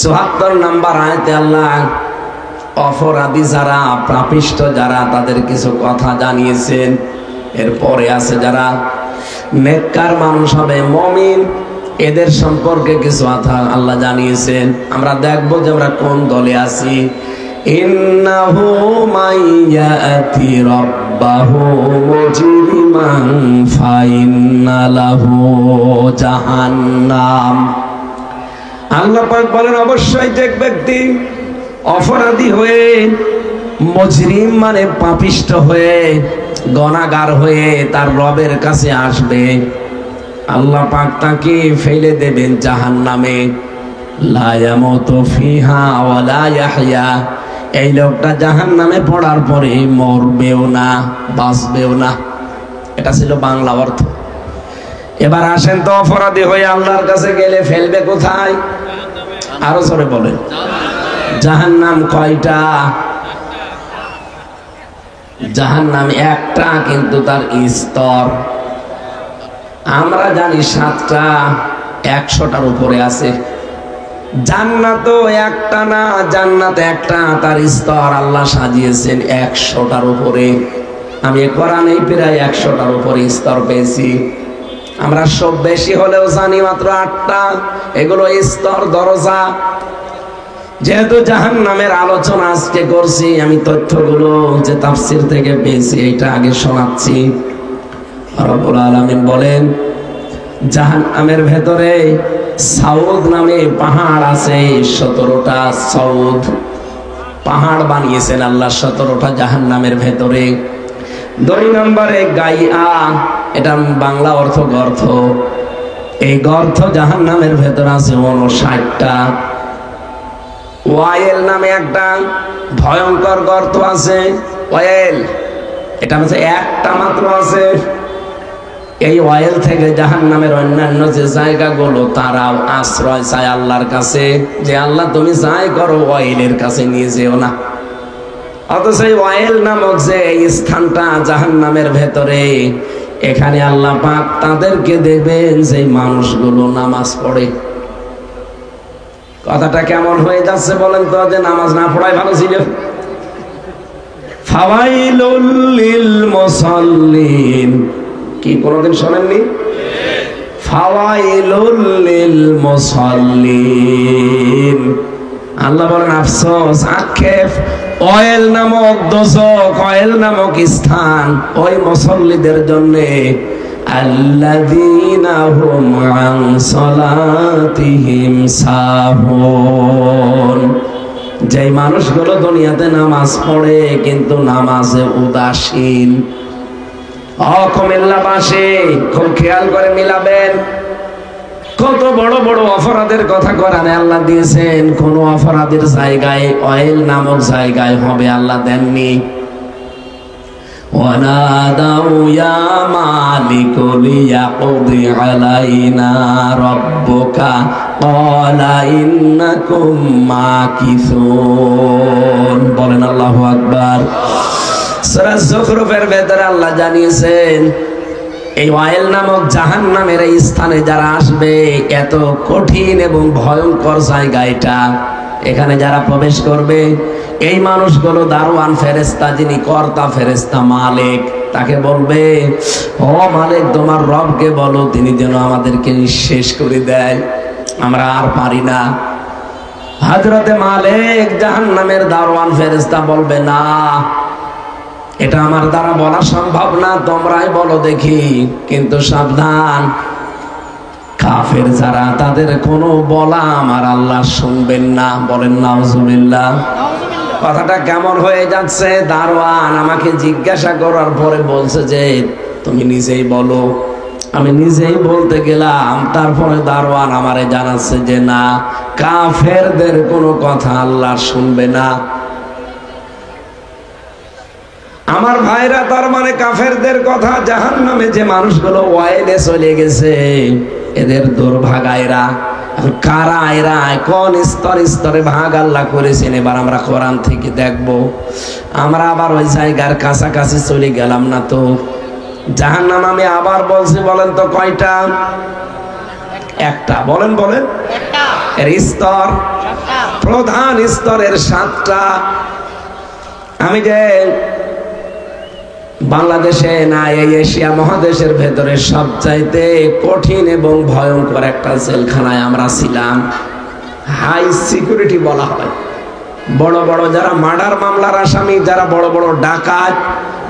[SPEAKER 1] ৭৪ নম্বর আয়াতে আল্লাহ অপরাধী যারা, পাপিষ্ঠ যারা, তাদের কিছু কথা জানিয়েছেন। এরপরে আছে যারা নেককার মানুষ হবে, মুমিন, এদের সম্পর্কে কিছু কথা আল্লাহ জানিয়েছেন। আমরা দেখবো যে আমরা কোন দলে আছি। ইন্নাহু মাইয়াতি রাব্বাহু মুজরিমান ফাইন্না লাহু জাহান্নাম। আল্লাহ পাক বলেন অবশ্যই যে ব্যক্তি অপরাধী হয়ে, মুজরিম মানে পাপিষ্ঠ হয়ে, গুনাহগার হয়ে তার রবের কাছে আসবে, আল্লাহ পাক তাকে ফেলে দেবেন জাহান্নামে। লা ইয়ামুতু ফিহা ওয়া লা ইয়াহইয়া। এই লোকটা জাহান্নামে পড়ার পরে মরবেও না, বাঁচবেও না। এটা ছিল বাংলা অর্থ। এবার আসেন তো, অপরাধী হয়ে আল্লাহর কাছে গেলে ফেলবে কোথায়? আরো জোরে বলেন। জাহান্নাম কয়টা? জাহান্নাম একটা, কিন্তু তার স্তর আমরা জানি 7টা, 100টার উপরে আছে। জান্নাত একটা না, জান্নাত একটা, তার স্তর আল্লাহ সাজিয়েছেন 100টার উপরে। আমি কোরআনে প্রায় 100টার উপরে স্তর পেয়েছি। আমরা সব বেশি হলেও জানি মাত্র 8টা। এগুলো স্তর, দরজা। যেহেতু জাহান্নামের আলোচনা আজকে করছি, আমি তথ্যগুলো যে তাফসীর থেকে পেয়েছি এটা আগে শোনাচ্ছি। রব্বুল আলামিন বলেন জাহান্নামের ভেতরে সাউদ নামে পাহাড় আছে। 17টা সাউদ পাহাড় বানিয়েছেন আল্লাহ 17টা জাহান্নামের ভেতরে। 2 নম্বরে গাইয়া, এটা বাংলা অর্থ গর্ত। এই গর্ত জাহান্নামের ভেতরে আছে 59টা। ওয়াইল নামে একটা ভয়ঙ্কর গর্ত আছে, ওয়াইল, এটা হচ্ছে একটা মাত্র আছে। এই ওয়াইল থেকে জাহান্নামের অন্যান্য যে জায়গাগুলো তারাও আশ্রয় চায় আল্লাহর কাছে, যে আল্লাহ তুমি যাই করো ওয়াইলের কাছে নিয়ে যেও না। অথচ এই ওয়াইল নামক যে এই স্থানটা জাহান্নামের ভেতরে, এখানে আল্লাহ পাক তাদেরকে দেবেন যে মানুষগুলো নামাজ পড়ে। কথাটা কেমন হয়ে যাচ্ছে বলেন তো, যে নামাজ না পড়াই ভালো ছিল। ফাওয়াইলুল লিল মুসাল্লিন, কি কোনদিন শোনেননি? ফাওয়াইলুল লিল মুসাল্লিন। আল্লাহ বলেন আফসোস, আক্ষেপ, ওয়াইল নামক দোজখ, ওয়াইল নামক স্থান ওই মুসাল্লিদের জন্য। আল্লাযীনা হুম আন সালাতিহিম সাহুন। যেই মানুষগুলো দুনিয়াতে নামাজ পড়ে কিন্তু নামাজে উদাসীন। কুমিল্লাবাসী খুব খেয়াল করে মিলাবেন। কত বড় বড় অপরাধের কথা কোরআনে আল্লাহ দিয়েছেন, কোন অপরাধের জায়গায় অয়েল নামক জায়গায় হবে আল্লাহ দেননি। ওয়ানাদাউ ইয়া মালিকুল ইয়াকদি আলাইনা রাব্বুকা ক্বালা ইন্নাকুম মাকিসুন। বলেন আল্লাহু আকবার। সূরা যুখরুফের ভেতরে আল্লাহ জানিয়েছেন এই ওয়াইল নামক জাহান্নামের এই স্থানে যারা আসবে, এত কঠিন এবং ভয়ঙ্কর জায়গা এটা, এখানে যারা প্রবেশ করবে এই মানুষগুলো দারোয়ান ফেরেশতা, যিনি কর্তা ফেরেশতা মালিক, তাকে বলবে, ও মালিক তোমার রবকে বলো তিনি যেন আমাদেরকে নিঃশেষ করে দেয়, আমরা আর পারি না। হযরতে মালিক জাহান্নামের দারোয়ান ফেরেশতা বলবে, না এটা আমার দ্বারা বলা সম্ভব না, তোমরাই বলো দেখি। কিন্তু সাবধান, কাফের যারা তাদের কোনো বলা আমার আল্লাহ শুনবেন না। বলেন নাউজুবিল্লাহ। কথাটা কেমন হয়ে যাচ্ছে? দারোয়ান আমাকে জিজ্ঞাসা করার পরে বলছে যে তুমি নিজেই বলো। আমি নিজেই বলতে গেলাম, তারপরে দারোয়ান আমারে জানাচ্ছে যে না, কাফেরদের কোনো কথা আল্লাহ শুনবে না। আমার ভাইরা, তার মানে কাফেরদের কথা, জাহান্নামে যে মানুষগুলো ওয়াইলে চলে গেছে এদের দুর্ভাগায়রা। কারা এরা, কোন স্তরে স্তরে ভাগ আল্লাহ করেছেন এবার আমরা কোরআন থেকে দেখব। আমরা আবার ওই জায়গার কাছাকাছি চলে গেলাম না তো। জাহান্নাম আমি আবার বলছি, বলেন তো কয়টা? একটা। বলেন বলেন। এর স্তর, প্রধান স্তরের 7টা। আমি যে বাংলাদেশে না, এই এশিয়া মহাদেশের ভেতরে সবচাইতে কঠিন এবং ভয়ঙ্কর একটা জেলখানায় আমরা ছিলাম। হাই সিকিউরিটি বলা হয়। বড় বড় যারা মার্ডার মামলার আসামি, যারা বড় বড় ডাকাত,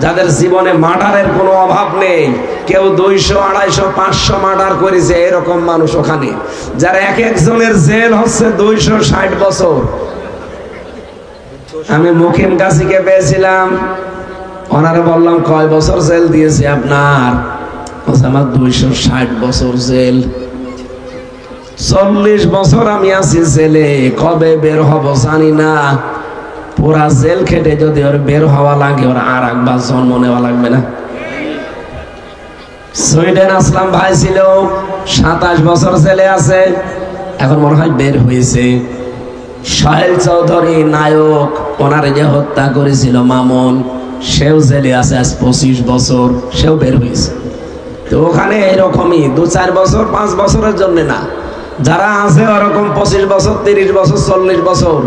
[SPEAKER 1] যাদের জীবনে মার্ডারের কোনো অভাব নেই, কেউ 200, 250, 500 মার্ডার করেছে, এরকম মানুষ ওখানে, যারা এক একজনের জেল হচ্ছে 260 বছর। আমি মুকিম কাসিকে পেয়েছিলাম, ওনারে বললাম কয় বছর জেল দিয়েছে আপনার? আমার 260 বছর জেল। 40 বছর আমি আছি জেলে, কবে বের হব জানি না। পুরা জেল খেটে যদি ওর বের হওয়া লাগে, ওর আর একবার জন্ম নেওয়া লাগবে না। সুইডেন আসলাম ভাই ছিল, 27 বছর জেলে আছে, এখন মনে হয় বের হয়েছে। সোহেল চৌধুরী নায়ক, ওনারে যে হত্যা করেছিল মামুন, সেও জেলে আছে আজ 25 বছর, সেও বের হয়েছে। তো ওখানে এরকমই 2-4 বছর 5 বছরের জন্য না, যারা আছে ওরকম 25 বছর, 30 বছর, 40 বছর,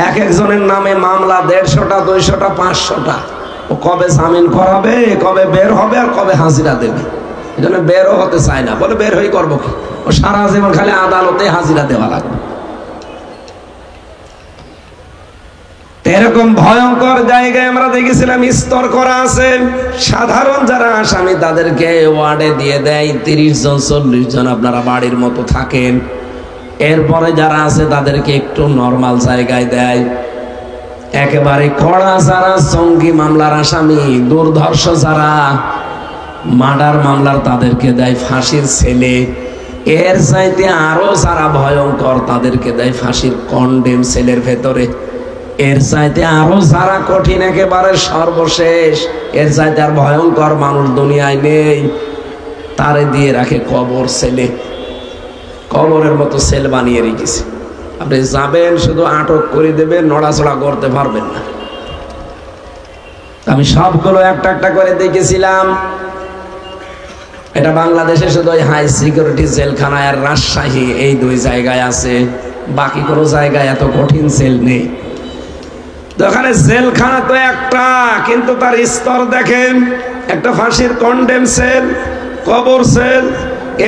[SPEAKER 1] এক একজনের নামে মামলা 150টা, 200টা, 500টা। ও কবে জামিন করাবে, কবে বের হবে, আর কবে হাজিরা দেবে, এই জন্য বেরও হতে চায় না। বলে বের হয়ে করবো কি, ও সারা জীবন খালি আদালতে হাজিরা দেওয়া লাগবে। এরকম ভয়ঙ্কর জায়গায় আমরা দেখেছিলাম স্তর করা আছে। সাধারণ যারা আসামি তাদেরকে ওয়ার্ডে দিয়ে দেয় 30 জন 40 জন, আপনারা বাড়ির মতো থাকেন। এরপরে যারা আছে তাদেরকে একটু নরমাল জায়গায় দেয়। একেবারে কড়া যারা জঙ্গি মামলার আসামি, দুর্ধর্ষ যারা মার্ডার মামলার, তাদেরকে দেয় ফাঁসির ছেলে। এর চাইতে আরো যারা ভয়ঙ্কর তাদেরকে দেয় ফাঁসির কন্ডেম সেলের ভেতরে। এর চাইতে আরো যারা কঠিন, একেবারে সর্বশেষ, এর চাইতে আর ভয়ঙ্কর মানুষ দুনিয়ায় নেই, তারে দিয়ে রাখে কবর সেলে। কবরের মতো সেল বানিয়ে রেখেছে। আপনি যাবেন, শুধু আটক করে দেবেন, নড়াচড়া করতে পারবেন না। আমি সবগুলো একটা একটা করে দেখেছিলাম। এটা বাংলাদেশে শুধু হাই সিকিউরিটি জেলখানায় আর রাজশাহী, এই 2 জায়গায় আছে, বাকি কোনো জায়গায় এত কঠিন সেল নেই। ওখানে জেলখানা তো একটা, কিন্তু তার স্তর দেখেন, একটা ফাঁসির কন্ডেম সেল, কবর সেল,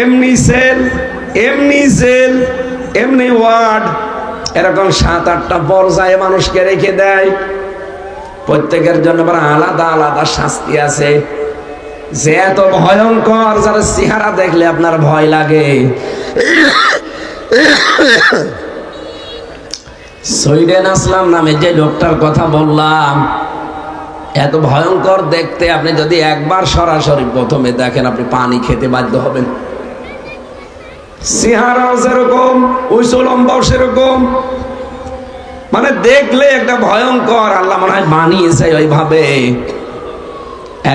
[SPEAKER 1] এমনি সেল, এমনি জেল, এমনি ওয়ার্ড, এরকম 7-8টা পর্যায়ে মানুষকে রেখে দেয়। প্রত্যেকের জন্য আবার আলাদা আলাদা শাস্তি আছে। যে এত ভয়ঙ্কর, যারা চেহারা দেখলে আপনার ভয় লাগে। সুইডেন আসলাম নামে যে লোকটার কথা বললাম, এত ভয়ঙ্কর দেখতে, আপনি যদি একবার সরাসরি প্রথমে দেখেন, আপনি পানি খেতে বাধ্য হবেন। চেহারাও যেরকম, উঁচু লম্বাও সেরকম, মানে দেখলে একটা ভয়ঙ্কর। আল্লাহ মনে হয় বানিয়েছে ওইভাবে।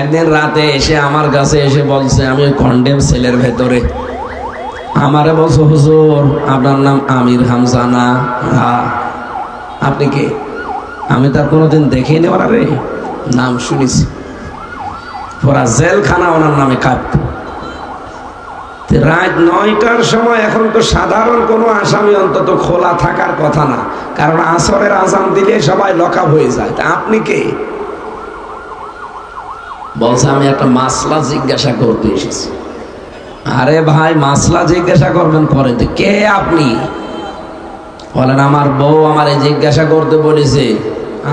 [SPEAKER 1] একদিন রাতে এসে আমার কাছে এসে বলছে, আমি ওই কন্ডেম সেলের ভেতরে, আমারে বলছো হুজুর আপনার নাম আমির হামজা না? হ্যাঁ। আপনি কে? আমি তার কোনোদিন দেখিনি। ওনারে নাম শুনেছি, পুরা জেলখানা ওনার নামে কাঁপত। রাত 9টার সময়, এখন তো সাধারণ কোনো আসামি অন্তত খোলা থাকার কথা না, কারণ আসরের আজান দিলে সবাই লকআপ হয়ে যায়। তা আপনি কে? বলছে আমি একটা মাসলা জিজ্ঞাসা করতে এসেছি। আরে ভাই, মাসলা জিজ্ঞাসা করবেন পরে, কে আপনি? বলেন আমার বউ আমার জিজ্ঞাসা করতে বলেছে।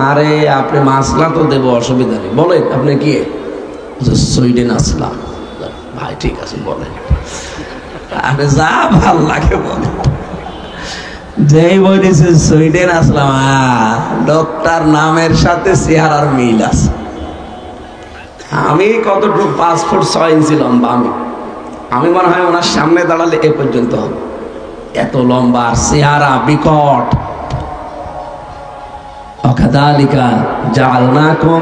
[SPEAKER 1] আরে আপনি মাসলা তো দেবো, অসুবিধা নেই, বলেন আপনি কি? সুইডেন আসলাম। ভাই ঠিক আছে বলেন, আরে যা ভাল লাগে বলে। যেই বলেছে সুইডেন আসলাম, ডক্টর নামের সাথে চেহারার মিল আছে। আমি কতটুকু 5 ফুট 6 ইঞ্চি লম্বা। আমি মনে হয় ওনার সামনে দাঁড়ালে এ পর্যন্ত হবে, এত লম্বা আর চেহারা বিকট। অকাদালিকা জাআলনাকুম,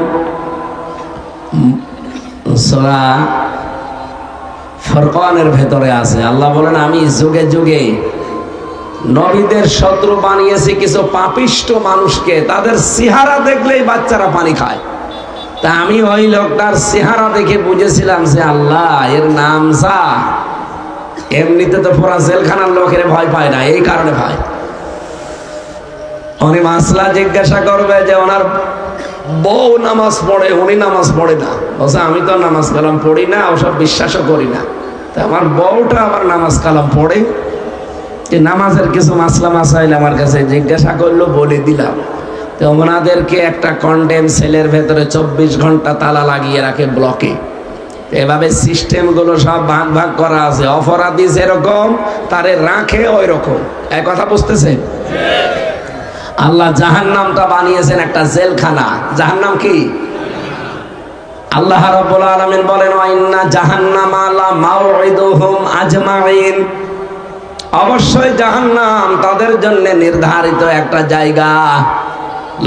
[SPEAKER 1] সূরা ফুরকানের ভেতরে আছে। আল্লাহ বলেন আমি যুগে যুগে নবীদের শত্রু বানিয়েছি কিছু পাপিষ্ট মানুষকে, তাদের চেহারা দেখলেই বাচ্চারা পানি খায়। তা আমি ওই লোকটার চেহারা দেখে বুঝেছিলাম যে আল্লাহ এর নাম যা। এমনিতে তো পুরা জেলখানার লোকের ভয় পায় না, এই কারণে ভয়। উনি মাসলা জিজ্ঞাসা করবে যে ওনার বউ নামাজ পড়ে, উনি নামাজ পড়ে না। বলছে আমি তো নামাজ কালাম পড়ি না, ওসব বিশ্বাসও করি না। তা আমার বউটা আবার নামাজ কালাম পড়ে, যে নামাজের কিছু মাসলা মাসাইল আমার কাছে জিজ্ঞাসা করলো, বলে দিলাম। তো ওনাদেরকে একটা কন্ডেম সেলের ভেতরে 24 ঘন্টা তালা লাগিয়ে রাখে, ব্লকে। এভাবে সিস্টেমগুলো সব ভাগ ভাগ করা আছে। অপরাধী যেরকম তারে রাখে ওই রকম। এক কথা বুঝতেছে? আল্লাহ জাহান্নামটা বানিয়েছেন একটা জেলখানা। জাহান্নাম কি? আল্লাহ রাব্বুল আলামিন বলেন ওয়া ইন্না জাহান্নামা লা মাউইদুহুম আজমাইন, অবশ্যই জাহান্নাম তাদের জন্য নির্ধারিত একটা জায়গা।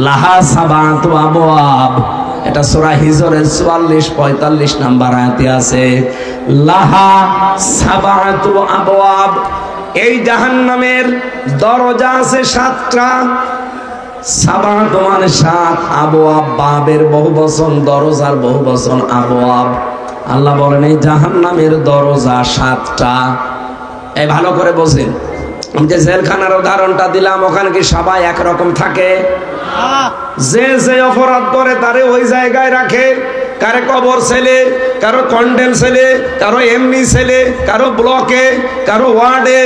[SPEAKER 1] লাহা সাবাতু আবওয়াব, এটা সূরা হিজরের 44-45 নাম্বার আয়াতে আছে। লাহা সাবাতু আবওয়াব, এই জাহান্নামের দরজা আছে 7টা। সাবাত মানে 7, আবওয়াব বাবের বহুবচন, দরজার বহুবচন আবওয়াব। আল্লাহ বলেন এই জাহান্নামের দরজা 7টা। এই ভালো করে বোঝেন। আমি যে জেলখানার উদাহরণটা দিলাম, ওখানে কি সবাই একরকম থাকে? যে যে অপরাধ করে তারে ওই জায়গায় রাখে। কারে কবর ছেলে, কারো কন্ডেম ছেলে, কারো এমনি ছেলে, কারো ব্লকে, কারো ওয়ার্ডে,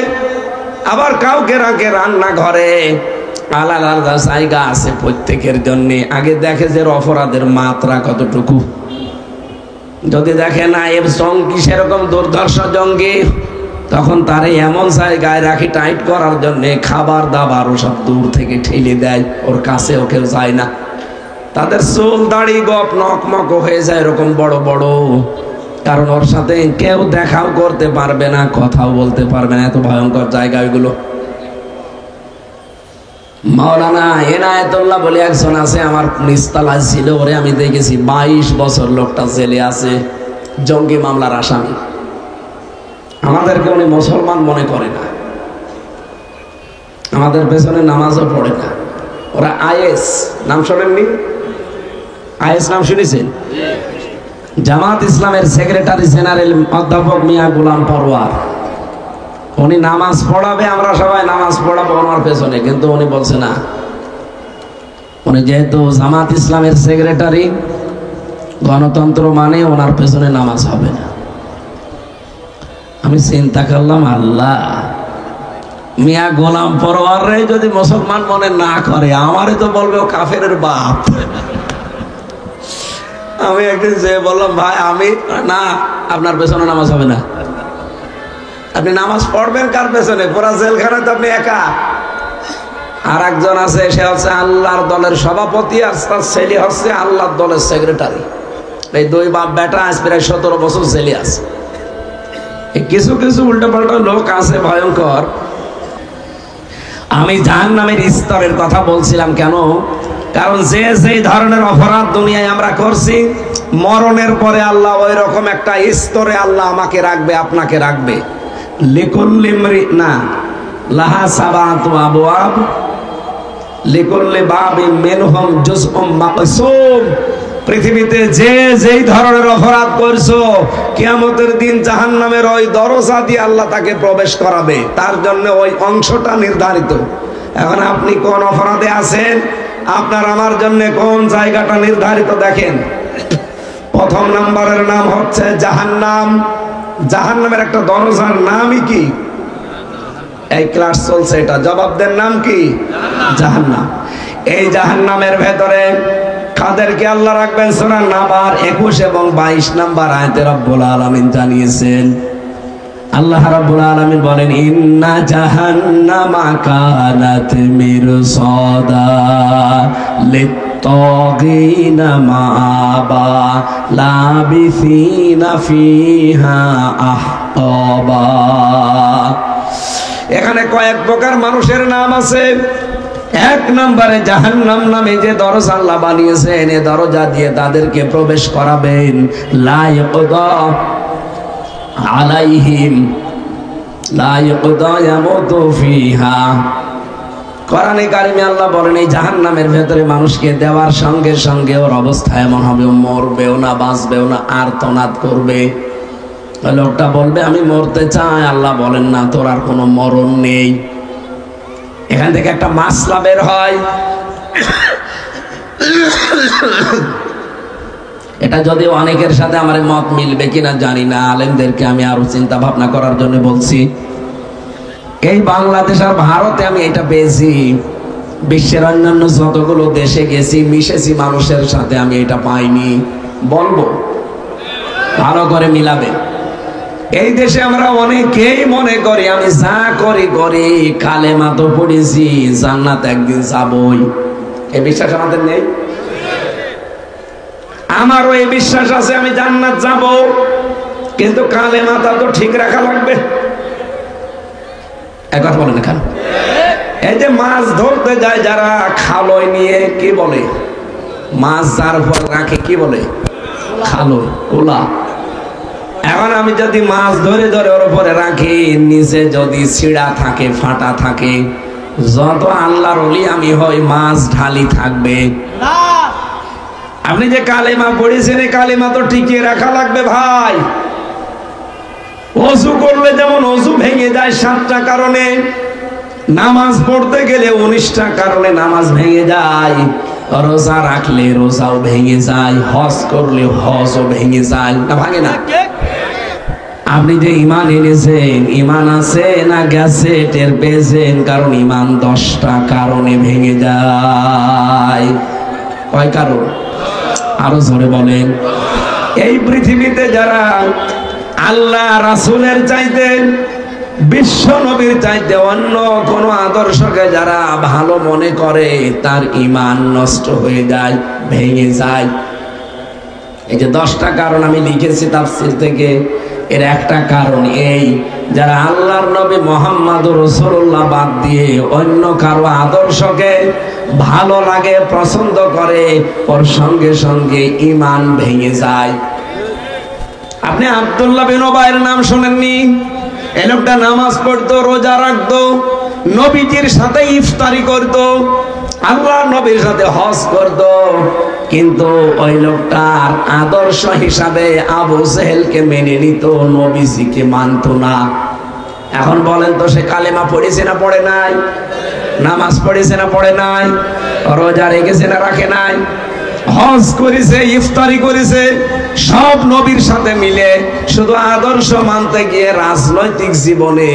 [SPEAKER 1] আবার কাউকে রাখে রান্নাঘরে। আলাদা আলাদা জায়গা আছে প্রত্যেকের জন্য। আগে দেখে যে অপরাধের মাত্রা কতটুকু। যদি দেখে না এর জঙ্গি সেরকম দুর্ধর্ষ জঙ্গি, তখন তারে এমন জায়গায় রাখি টাইট করার জন্য, খাবার দাবার ও সব দূর থেকে ঠেলে দেয়, ওর কাছে কেউ যায় না। তাদের চুল দাড়ি গপ নকমক হয়ে যায় এরকম বড় বড়, কারণ ওর সাথে কেউ দেখাও করতে পারবে না, কথাও বলতে পারবে না। এত ভয়ঙ্কর জায়গা ওইগুলো। মাওলানা এনায়েতুল্লাহ বলে একজন আছে, আমার নিস্তালায় ছিল, ওরে আমি দেখেছি 22 বছর লোকটা জেলে আছে, জঙ্গি মামলার আসামি। আমাদেরকে উনি মুসলমান মনে করে না, আমাদের পেছনে নামাজও পড়ে না। ওরা আইএস নাম শোনেননি? আইএস নাম শুনেছেন? জামাত ইসলামের সেক্রেটারি জেনারেল অধ্যাপক মিয়া গোলাম পরোয়ার, উনি নামাজ পড়াবে, আমরা সবাই নামাজ পড়াবো ওনার পেছনে, কিন্তু উনি বলছে না। উনি যেহেতু জামাত ইসলামের সেক্রেটারি, গণতন্ত্র মানে ওনার পেছনে নামাজ হবে না। আমি চিন্তা করলাম, আল্লাহ, মিয়া গোলাম পরোয়ারে যদি মুসলমান মনে না করে, আমারে তো বলবে ও কাফেরের বাপ। আমি একদিন যে বললাম, ভাই আমি না, আপনার পেছনে নামাজ হবে না। আপনি নামাজ পড়বেন কার পেছনে? পুরা জেলখানায় তো আপনি একা। আর একজন আছে, সে হচ্ছে আল্লাহর দলের সভাপতি, আর তার ছেলে হচ্ছে আল্লাহর দলের সেক্রেটারি। এই দুই বাপ বেটা আজ প্রায় 17 বছর জেলে আছে। কিছু কিছু উল্টোপাল্টা লোক আছে ভয়ঙ্কর। আমি জাহান্নামের স্তরের কথা বলছিলাম কেন? কারণ যে যেই ধরনের অপরাধ দুনিয়ায় আমরা করছি, মরণের পরে আল্লাহ ওই রকম একটা স্তরে আল্লাহ আমাকে রাখবে, আপনাকে রাখবে। লিকুল্লি না লাহা সাবাতু আবওয়াব লিকুল্লি বাবিন মিনহুম জুজউম মাকসুম। পৃথিবীতে যে যেই ধরনের অপরাধ করছো, কিয়ামতের দিন জাহান্নামের ওই দরজা দিয়ে আল্লাহ তাকে প্রবেশ করাবে, তার জন্য ওই অংশটা নির্ধারিত। এখন আপনি কোন অপরাধে আছেন, আপনার আমার জন্য কোন জায়গাটা নির্ধারিত দেখেন। প্রথম নাম্বারের নাম হচ্ছে জাহান্নাম। জাহান্নামের একটা দরজার নামই কি? এই ক্লাস চলছে, এটা জবাব দেন, নাম কি? জাহান্নাম। এই জাহান্নামের ভেতরে কাদেরকে আল্লাহ রাখবেন? সূরা নাবার 21 এবং 22 নাম্বার আয়াতে রব্বুল আলামিন জানিয়েছেন। আল্লাহ রাব্বুল আলামিন বলেন, ইন্না জাহান্নামা কানাত মিরসাদা লিত্তাগিনা মাআবা লাবিসিনা ফিহা আহকাবা। এখানে কয়েক প্রকার মানুষের নাম আছে। এক নম্বরে জাহান্নাম নামে যে দরজা আল্লাহ বানিয়েছেন, এই দরজা দিয়ে তাদেরকে প্রবেশ করাবেন। লা ইয়াকদা আলাইহিম লা ইয়াকদা ইয়ামুতু ফিহা। কোরআনে কারিমে আল্লাহ বলেন, এই জাহান্নামের ভেতরে মানুষকে দেওয়ার সঙ্গে সঙ্গে ওর অবস্থা এমন হবে, মরবেও না, বাঁচবেও না, আর্তনাদ করবে। লোকটা বলবে আমি মরতে চাই, আল্লাহ বলেন না, তোর আর কোনো মরণ নেই। এখান থেকে একটা মাসলা বের হয়। এটা যদিও অনেকের সাথে আমার মত মিলবে কিনা জানি না, আলেমদেরকে আমি আরো চিন্তা ভাবনা করার জন্য বলছি। এই বাংলাদেশ আর ভারতে আমি এটা পেয়েছি, বিশ্বের অন্যান্য যতগুলো দেশে গেছি, মিশেছি মানুষের সাথে, আমি এটা পাইনি। বলবো, ভালো করে মিলাবে। এই দেশে আমরা অনেকেই মনে করি আমি যা করি করি, কালেমা তো পড়েছি, জান্নাত একদিন যাবই। এই বিশ্বাস আমাদের নেই? আমারও এই বিশ্বাস আছে আমি জান্নাত যাব, কিন্তু কালেমাটা তো ঠিক রাখা লাগবে। একবার বলেন এখানে, এই যে মাছ ধরতে যায় যারা খালয় নিয়ে, কি বলে? মাছ যার উপর রাখে কি বলে? খালয়, কোলা। এখন আমি যদি মাছ ধরে ধরে ওর উপরে রাখি, নিচে যদি ছিঁড়া থাকে, ফাটা থাকে, যত আল্লাহর ওলি আমি হই, মাছ ঢালি থাকবে না। আপনি যে কালেমা পড়েছেন, এই কালেমা তো টিকিয়ে রাখা লাগবে ভাই। ওযু করলে যেমন ওযু ভেঙে যায় 7টা কারণে, নামাজ পড়তে গেলে 19টা কারণে নামাজ ভেঙে যায়, রোজা রাখলে রোজাও ভেঙে যায়, হজ করলে হজও ভেঙে যায়, না ভাঙে না? আপনি যে ঈমান এনেছেন, ঈমান আছে না গেছে টের পেয়েছেন? কারণ ঈমান 10টা কারণে ভেঙে যায়। কয় কারণ? আরো জোরে বলেন। এই পৃথিবীতে যারা আল্লাহ রাসূলের চাইতে, বিশ্ব নবীর চাইতে অন্য কোন আদর্শকে যারা ভালো মনে করে, তার ঈমান নষ্ট হয়ে যায়, ভেঙে যায়। এই যে 10টা কারণ আমি লিখেছি তাফসীর থেকে, এর একটা কারণ এই, যারা আল্লাহর নবী মুহাম্মদুর রাসূলুল্লাহ বাদ দিয়ে অন্য কারো আদর্শকে ভালো লাগে, পছন্দ করে, ওর সঙ্গে সঙ্গে ঈমান ভেঙে যায়। আপনি আব্দুল্লাহ বিন উবাইয়ের নাম শোনেননি? এই লোকটা নামাজ পড়তো, রোজা রাখতো, নবীজির সাথে ইফতারি করতো, আল্লাহ নবীর সাথে হজ করতো, কিন্তু ওই লোকটার আদর্শ হিসাবে আবু জেহেলকে মেনে নিত, নবীজিকে মানতো না। এখন বলেন তো, সে কালেমা পড়েছে না পড়ে নাই? নামাজ পড়েছে না পড়ে নাই? রোজা রেখেছে না রাখে নাই? হজ করেছে, ইফতারি করেছে, সব নবীর সাথে মিলে। শুধু আদর্শ মানতে গিয়ে রাজনৈতিক জীবনে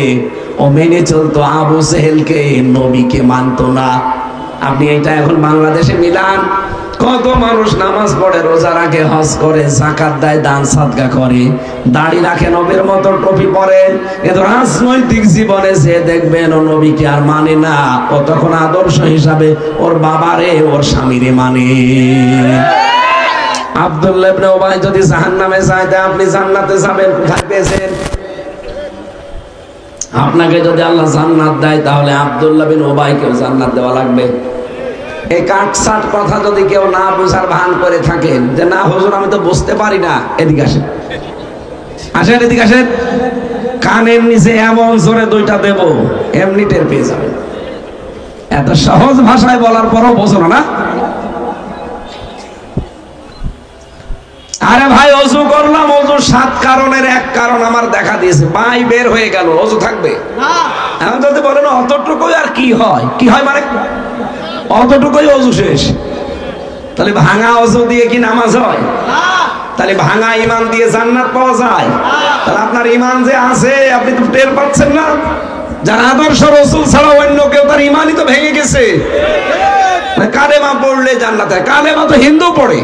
[SPEAKER 1] ও মেনে চলতো আবু জেহেলকে, নবীকে মানতো না। আপনি এটা এখন বাংলাদেশে মিলান, কত মানুষ নামাজ পড়ে, রোজা রাখে, হজ করে, যাকাত দেয়, দান সাদকা করে, দাড়ি রাখে, নবীর মতো টুপি পরে, কিন্তু রাজনৈতিক জীবনে যে দেখবেন ও নবীকে আর মানে না, ও তখন আদর্শ হিসাবে ওর বাবারে, ওর স্বামীরে মানে। আব্দুল্লাহ ইবনে উবাই যদি জাহান্নামে যায়, আপনি জান্নাতে যাবেন, কোথায় পেয়েছেন? আপনাকে যদি আল্লাহ জান্নাত দেয় তাহলে আব্দুল্লাহ বিন উবাইকেও জান্নাত দেওয়া লাগবে। এই কাটসাট কথা যদি কেউ না বুঝার ভান করে থাকেন যে না হুজুর আমি তো বুঝতে পারি না, এদিকে আসেন, আসেন এদিকে আসেন, কানের নিচে এমন জোরে দুইটা দেব এমনি টের পেয়ে যাবে। এত সহজ ভাষায় বলার পরও বোঝো না। আরে ভাই অজু করলাম, অজু 7 কারণের এক কারণ আমার দেখা দিয়েছে, পাই বের হয়ে গেল, অজু থাকবে না? এখন যদি বলেন অতটুকুই আর কি হয়, কি হয় মানে অতটুকুই অজু শেষ, তাহলে ভাঙা অজু দিয়ে কি নামাজ হয়? তাহলে ভাঙা ঈমান দিয়ে জান্নাত পাওয়া যায়? তাহলে আপনার ঈমান যে আছে আপনি তো টের পাচ্ছেন না। যার আদর্শ রাসূল ছাড়া অন্য কেউ তার ঈমানই তো ভেঙে গেছে। কালেমা পড়লে জান্নাত হয়, কালেমা তো হিন্দু পড়ে।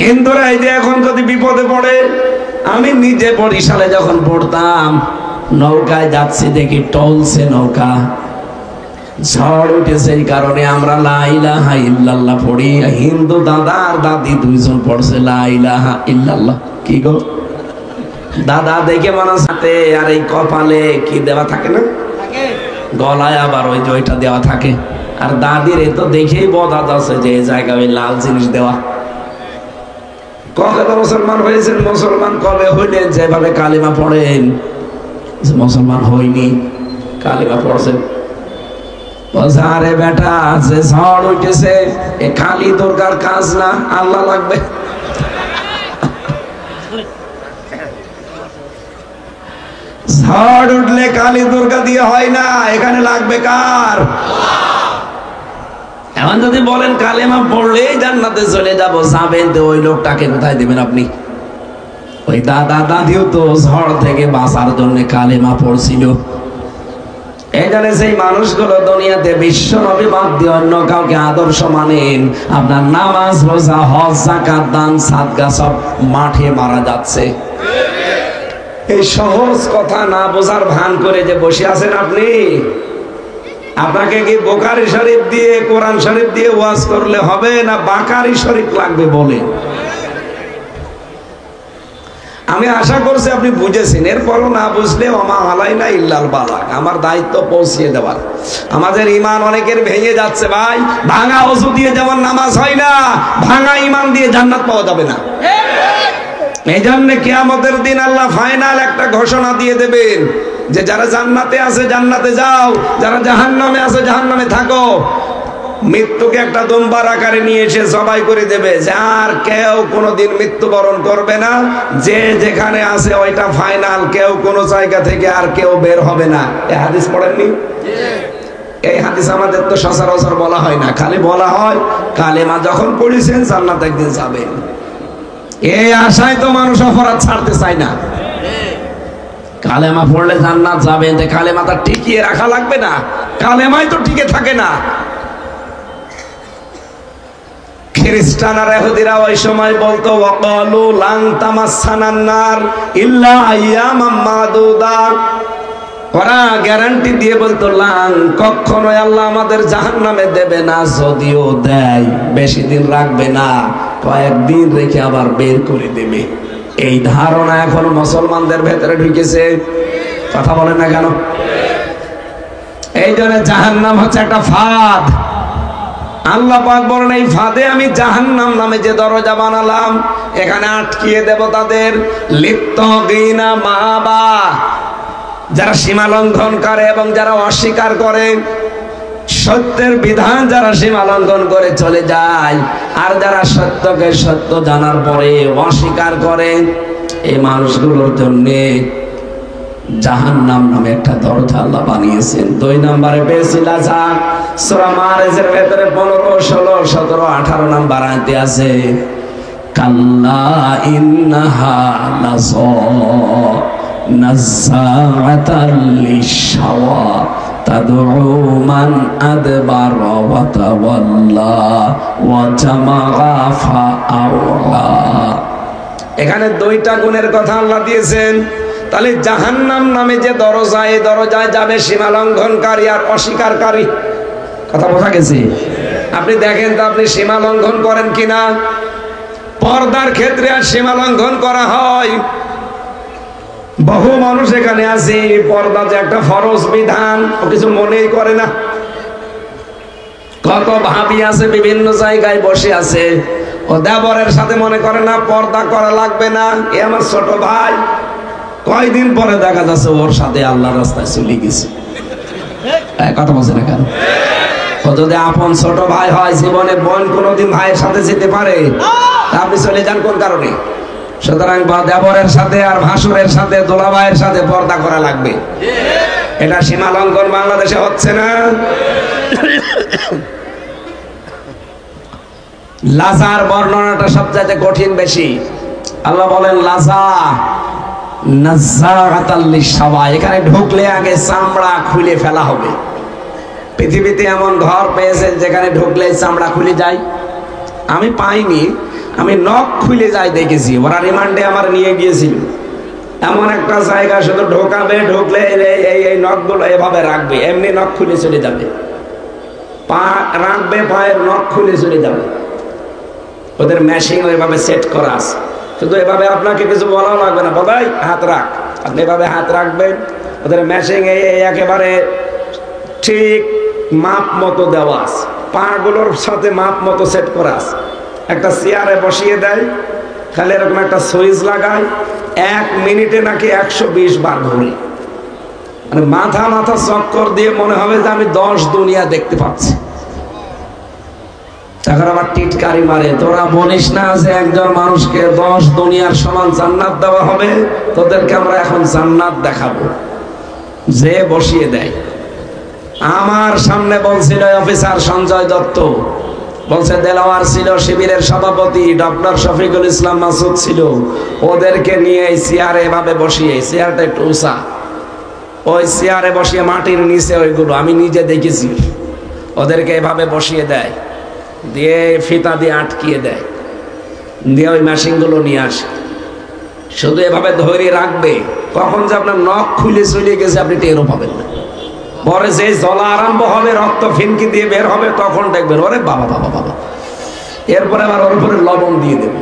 [SPEAKER 1] হিন্দুরা এই যে এখন যদি বিপদে পড়ে, আমি নিজে বরিশালে যখন পড়তাম নৌকায় যাচ্ছি দেখি টলছে নৌকা, ঝড় উঠেছে, এই কারণে আমরা লা ইলাহা ইল্লাল্লাহ পড়ি। হিন্দু দাদা আর দাদি দুইজন পড়ছে লা ইলাহা ইল্লাল্লাহ। কি গো দাদা দেখে মানুষ হাতে আর এই কপালে কি দেওয়া থাকে না, গলায় আবার ওই যে ওইটা দেওয়া থাকে, আর দাদির তো দেখেই বোঝা যাচ্ছে যে এই জায়গায় ওই লাল জিনিস দেওয়া। কবে মুসলমান হয়েছেন, মুসলমান কবে হইলেন যেভাবে কালিমা পড়েন? মুসলমান হইনি, কালিমা পড়ছেন। আরে বেটা যে ঝড় উঠেছে এ খালি দুর্গার কাজ না, আল্লাহ লাগবে। ঝড় উঠলে কালী দুর্গা দিয়ে হয় না, এখানে লাগবে কার? এখন যদি বলেন কালেমা পড়লেই জান্নাতে চলে যাব, যাবেন তো ওই লোকটাকে কোথায় দিবেন আপনি? ওই দাদা দাদিও তো ঝড় থেকে বাঁচার জন্য কালেমা পড়ছিল। এই জন্য সেই মানুষগুলো দুনিয়াতে বিশ্ব নবী বাদ দিয়ে অন্য কাউকে আদর্শ মানেন, আপনার নামাজ রোজা হজ যাকাত দান সাদকা সব মাঠে মারা যাচ্ছে। এই সহজ কথা না বোঝার ভান করে যে বসে আছেন আপনি, আপনাকে কি বুখারী শরীফ দিয়ে কোরআন শরীফ দিয়ে ওয়াজ করলে হবে না বাকারি শরীফ লাগবে বলে? আমি আশা করছি আপনি বুঝেছেন, এরপরও না বুঝলে ওমা আলাইনা ইল্লাল বালাগ, আমার দায়িত্ব পৌঁছিয়ে দেওয়ার। আমাদের ঈমান অনেকের ভেঙে যাচ্ছে ভাই। ভাঙা ওযু দিয়ে যেমন নামাজ হয় না, ভাঙা ঈমান দিয়ে জান্নাত পাওয়া যাবে না। এই জন্য কিয়ামতের দিন আল্লাহ ফাইনাল একটা ঘোষণা দিয়ে দেবেন যে যারা জান্নাতে আছে জান্নাতে যাও, যারা জাহান্নামে আছে জাহান্নামে থাকো। মৃত্যুকে একটা দুম্বার আকারে নিয়ে এসে সবাই করে দেবে যে আর কেউ কোনোদিন মৃত্যুবরণ করবে না, যে যেখানে আছে ওইটা ফাইনাল, কেউ কোনো জায়গা থেকে আর কেউ বের হবে না। এই হাদিস পড়েননি? এই হাদিস আমাদের তো সচরাচর বলা হয় না, খালি বলা হয় কালেমা যখন পড়েছেন জান্নাত একদিন যাবেন। এই আশায় তো মানুষ অপরাধ ছাড়তে চায় না। কালেমা পড়লে জান্নাত যাবেন, কালেমাটা টিকিয়ে রাখা লাগবে না? কালেমাই তো টিকে থাকে না। খ্রিস্টান আর ইহুদিরা ওই সময় বলতো ওয়াকালু লান তামাসসানান নার ইল্লা আইয়ামাম মাদুদা, ওরা গ্যারান্টি দিয়ে বলতো লান, কখনোই আল্লাহ আমাদের জাহান্নামে দেবে না, যদিও দেয় বেশি দিন রাখবে না, কয়েকদিন রেখে আবার বের করে দেবে। এই ধারণা এখন মুসলমানদের ভেতরে ঢুকেছে। কথা বলেন না কেন? এই জন্য জাহান্নাম হচ্ছে একটা ফাঁদ। আল্লাহ পাক বলেন এই ফাঁদে আমি জাহান্নাম নামে যে দরজা বানালাম, এখানে আটকিয়ে দেব তাদের। লিত্তাগিনা মাবা, যারা সীমা লঙ্ঘন করে এবং যারা অস্বীকার করে, সত্যের বিধান যারা সীমা লঙ্ঘন করে চলে যায়, আর যারা সত্যকে সত্য জানার পরে অস্বীকার করে, এই মানুষগুলোর জন্য জাহান্নাম নামে একটা দরজা আল্লাহ বানিয়েছেন। 2 নম্বরে পেয়েছিল সূরা মারিজের ভেতরে 15, 16, 17, 18 নাম্বার আয়াতে আছে কাল্লা ইন্নাহা লাযা নাযাআতাল লিশাওয়া তাদউ মান আদবারা ওয়া তাওয়াল্লা ওয়া জামাআ ফাআওয়া। এখানে 2টা গুণের কথা আল্লাহ দিয়েছেন। তাহলে জাহান্নাম নামে যে দরজা, এই দরজায় যাবে সীমা লঙ্ঘনকারী আর অস্বীকারী। কথা বোঝা গেছে? আপনি দেখেন তো আপনি সীমা লঙ্ঘন করেন কিনা। পর্দার ক্ষেত্রে আর সীমা লঙ্ঘন করা হয়, বহু মানুষ এখানে আছে পর্দা যে একটা ফরজ বিধান ও কিছু মনেই করে না। কত ভাবি আছে বিভিন্ন জায়গায় বসে আছে, ও দেবরের সাথে মনে করে না পর্দা করা লাগবে না, এ আমার ছোট ভাই। কয়দিন পরে দেখা যাচ্ছে ওর সাথে আল্লাহর রাস্তায় চলে গেছে। কথা বলছে না কেন? ও যদি আপন ছোট ভাই হয়, জীবনে বোন কোনোদিন ভাইয়ের সাথে যেতে পারে? আপনি চলে যান কোন কারণে? সুতরাং দেবরের সাথে আর ভাসুরের সাথে দোলাভাইয়ের সাথে পর্দা করা লাগবে। এটা সীমা লঙ্ঘন বাংলাদেশে হচ্ছে না? লাজার বর্ণনাটা সবচেয়ে কঠিন বেশি। আল্লাহ বলেন লাজা নাযারাতাল লিশাওয়া, এখানে ঢুকলে আগে চামড়া খুলে ফেলা হবে। পৃথিবীতে এমন ঘর পেয়েছেন যেখানে ঢুকলে চামড়া খুলে যায়? আমি পাইনি, আমি নখ খুলে যায় দেখেছি। ওরা রিমান্ডে আমার নিয়ে গিয়েছিল। এমন একটা জায়গা শুধু ঢোকাবে, ঢুকলে এই নখগুলো এভাবে রাখবে, এমনি নখ খুলে চলে যাবে। পা রাখবে, পায়ের নখ খুলে চলে যাবে। ওদের মেশিন ওইভাবে সেট করা আছে। শুধু এভাবে আপনাকে কিছু বলাও লাগবে না, বাবাই হাত রাখ, আপনি এভাবে হাত রাখবেন। ওদের মেশিন একেবারে ঠিক মাপ মতো দেওয়া আছে, পাগুলোর সাথে মাপ মতো সেট করা আছে। একটা চেয়ারে বসিয়ে দেয়, খালি এরকম একটা সুইচ লাগায়, 1 মিনিটে নাকি 120 বার ঘুরে। মানে মাথা মাথা চক্কর দিয়ে মনে হবে যে আমি 10 দুনিয়া দেখতে পাচ্ছি। তখন আবার টিটকারি মারে, তোরা বলিস না যে একজন মানুষকে 10 দুনিয়ার সমান জান্নাত দেওয়া হবে, তোদেরকে আমরা এখন জান্নাত দেখাবো। যে বসিয়ে দেয়। আমার সামনে বলছিল অফিসার সঞ্জয় দত্ত, বলছে দেলাওয়ার ছিল শিবিরের সভাপতি, ডক্টর শফিকুল ইসলাম মাসুদ ছিল, ওদেরকে নিয়ে এই চেয়ারে এভাবে বসিয়ে, চেয়ারটা একটু উঁচা, ওই চেয়ারে বসিয়ে মাটির নিচে ওইগুলো আমি নিজে দেখেছি, ওদেরকে এভাবে বসিয়ে দেয়, দিয়ে ফিতা দিয়ে আটকিয়ে দেয়, দিয়ে ওই মেশিনগুলো নিয়ে আসে। শুধু এভাবে ধরে রাখবে, কখন যে আপনার নখ খুলে চলে গেছে আপনি টেরও পাবেন না। পরে যে জ্বলা আরম্ভ হবে, রক্ত ফিনকি দিয়ে বের হবে, তখন দেখবেন ওরে বাবা বাবা বাবা। এরপরে আবার ওর উপরে লবণ দিয়ে দেবে।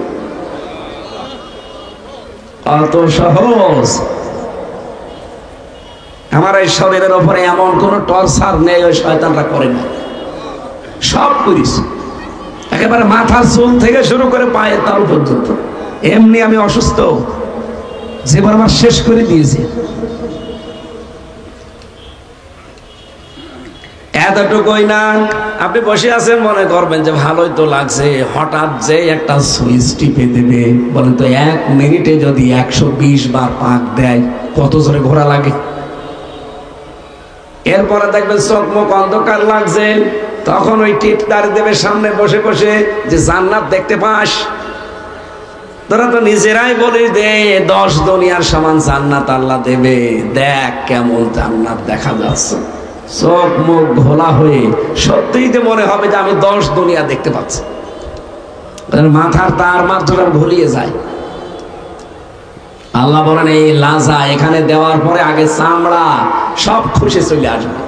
[SPEAKER 1] অত সহজ? আমার এই শরীরের উপরে এমন কোন টর্চার নেই ওই শয়তানরা করে না। সব করিস, একেবারে মাথার চুল থেকে শুরু করে পায়ের তালু পর্যন্ত। এমনি আমি অসুস্থ, জীবন আমার শেষ করে দিয়েছে। এতটুকুই না, আপনি বসে আছেন, মনে করবেন যে ভালোই তো লাগছে, হঠাৎ যে একটা সুইচ টিপে দেবে, বলেন তো 1 মিনিটে যদি 120 বার পাক দেয় কত জোরে ঘোরা লাগে। এরপরে দেখবেন চোখ মুখ অন্ধকার লাগছে, তখন ওই টিটকারি দেবে সামনে বসে বসে যে জান্নাত দেখতে পাস। তোরা তো নিজেরাই বলিস দে 10 দুনিয়ার সমান জান্নাত আল্লাহ দেবে, দেখ কেমন জান্নাত দেখা যাচ্ছে। চোখ মুখ ঘোলা হয়ে সত্যিই তো মনে হবে যে আমি 10 দুনিয়া দেখতে পাচ্ছি। মাথার তার মাত্রা ঘুরিয়ে যায়। আল্লাহ বলেন এই লাজা এখানে দেওয়ার পরে আগে চামড়া সব খুশি চলে আসবে।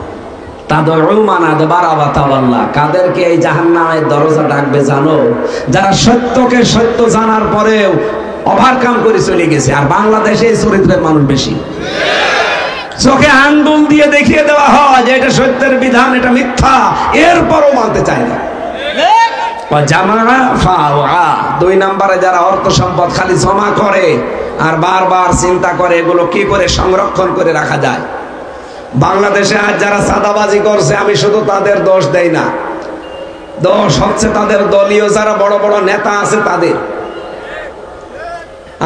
[SPEAKER 1] কাদেরকে এই জাহান্নামের দরজা ডাকবে জানো? যারা সত্যকে সত্য জানার পরেও ওভারকাম করে চলে গেছে। আর বাংলাদেশে এই চরিত্রের মানুষ বেশি। চোখে আঙ্গুল দিয়ে দেখিয়ে দেওয়া হয় যে এটা সত্যের বিধান, এটা মিথ্যা, এরপরও মানতে চায় না। 2 নম্বরে যারা অর্থ সম্পদ খালি জমা করে আর বারবার চিন্তা করে এগুলো কি করে সংরক্ষণ করে রাখা যায়। বাংলাদেশে আজ যারা চাঁদাবাজি করছে, আমি শুধু তাদের দোষ দেই না, দোষ হচ্ছে তাদের দলীয় যারা বড় বড় নেতা আছে তাদের।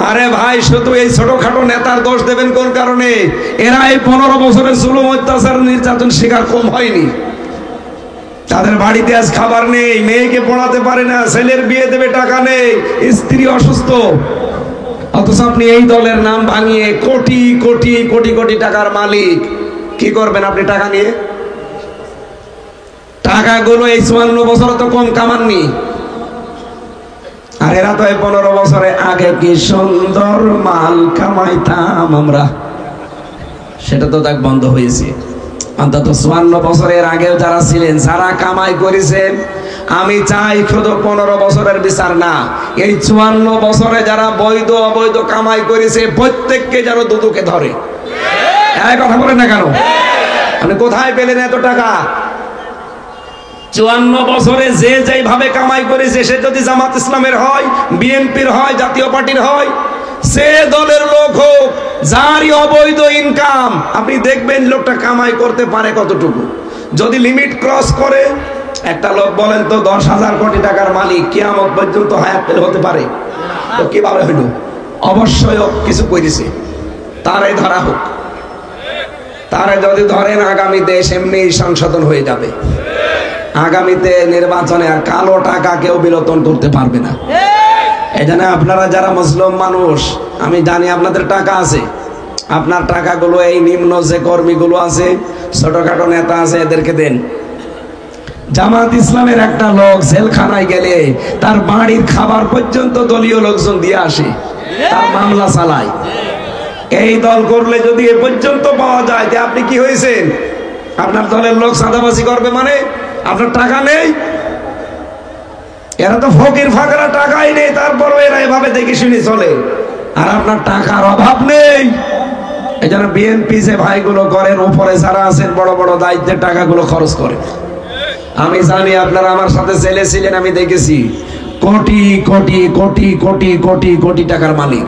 [SPEAKER 1] আরে ভাই, শুধু এই ছোটখাটো নেতার দোষ দেবেন কোন কারণে? এরা এই 15 বছরের জুলুম অত্যাচার নির্যাতন শিকার কম হয়নি। তাদের বাড়িতে আজ খাবার নেই, মেয়েকে পড়াতে পারে না, ছেলের বিয়ে দেবে টাকা নেই, স্ত্রী অসুস্থ, অথচ আপনি এই দলের নাম ভাঙিয়ে কোটি কোটি কোটি কোটি টাকার মালিক। কি করবেন আপনি টাকা নিয়ে? টাকাগুলো এই 54 বছরে তো কম কামাননি। আর এরা তো এই 15 বছরে আগে কি সুন্দর মাল কামাইতাম আমরা, সেটা তো দেখ বন্ধ হয়েছে। অন্তত 54 বছরের আগেও যারা ছিলেন, যারা কামাই করেছেন, আমি চাই শুধু 15 বছরের বিচার না, এই 54 বছরে যারা বৈধ অবৈধ কামাই করেছে প্রত্যেককে যেন দুদুকে ধরে। এই কথা বলেন না কেন? আপনি কোথায় পেলেন এত টাকা? 54 বছরে যে যেভাবে কামাই করেছে, সে যদি জামাত ইসলামের হয়, বিএনপির হয়, জাতীয় পার্টির হয়, সে দলের লোক হোক, যারই অবৈধ ইনকাম, আপনি দেখবেন লোকটা কামাই করতে পারে কতটুকু। যদি লিমিট ক্রস করে, একটা লোক বলেন তো 10,000 কোটি টাকার মালিক কিয়ামত পর্যন্ত হায়াত পেলে হতে পারে? তো কিভাবে হইল? অবশ্যই কিছু করেছে, তারে ধরা হোক। তারে যদি ধরেন, আগামী দেশ এমনি সংশোধন হয়ে যাবে। আগামীতে নির্বাচনে আর কালো টাকা কেউ বিলোপন করতে পারবে না। এই জন্য আপনারা যারা মুসলিম মানুষ, আমি জানি আপনাদের টাকা আছে, আপনার টাকাগুলো এই নিম্ন যে কর্মীগুলো আছে, ছোটখাটো নেতা আছে, এদেরকে দেন। জামাত ইসলামের একটা লোক জেলখানায় গেলে তার বাড়ির খাবার পর্যন্ত দলীয় লোকজন দিয়ে আসে, তার মামলা চালায়। এই দল করলে যদি এ পর্যন্ত পাওয়া যায় যে আপনি কি হয়েছেন, আপনার দলের লোক চাঁদাবাজি করবে মানে আপনার টাকা নেই। এরা তো ফকির ফাঁকরা, টাকাই নেই, তারপরও এরা এভাবে দেখে শুনে চলে, আর আপনার টাকার অভাব নেই। এই জন্য বিএনপি যে ভাইগুলো করেন, উপরে যারা আছেন বড় বড় দায়িত্বের টাকাগুলো খরচ করে। আমি জানি আপনারা আমার সাথে জেলে ছিলেন, আমি দেখেছি কোটি কোটি কোটি কোটি কোটি কোটি টাকার মালিক।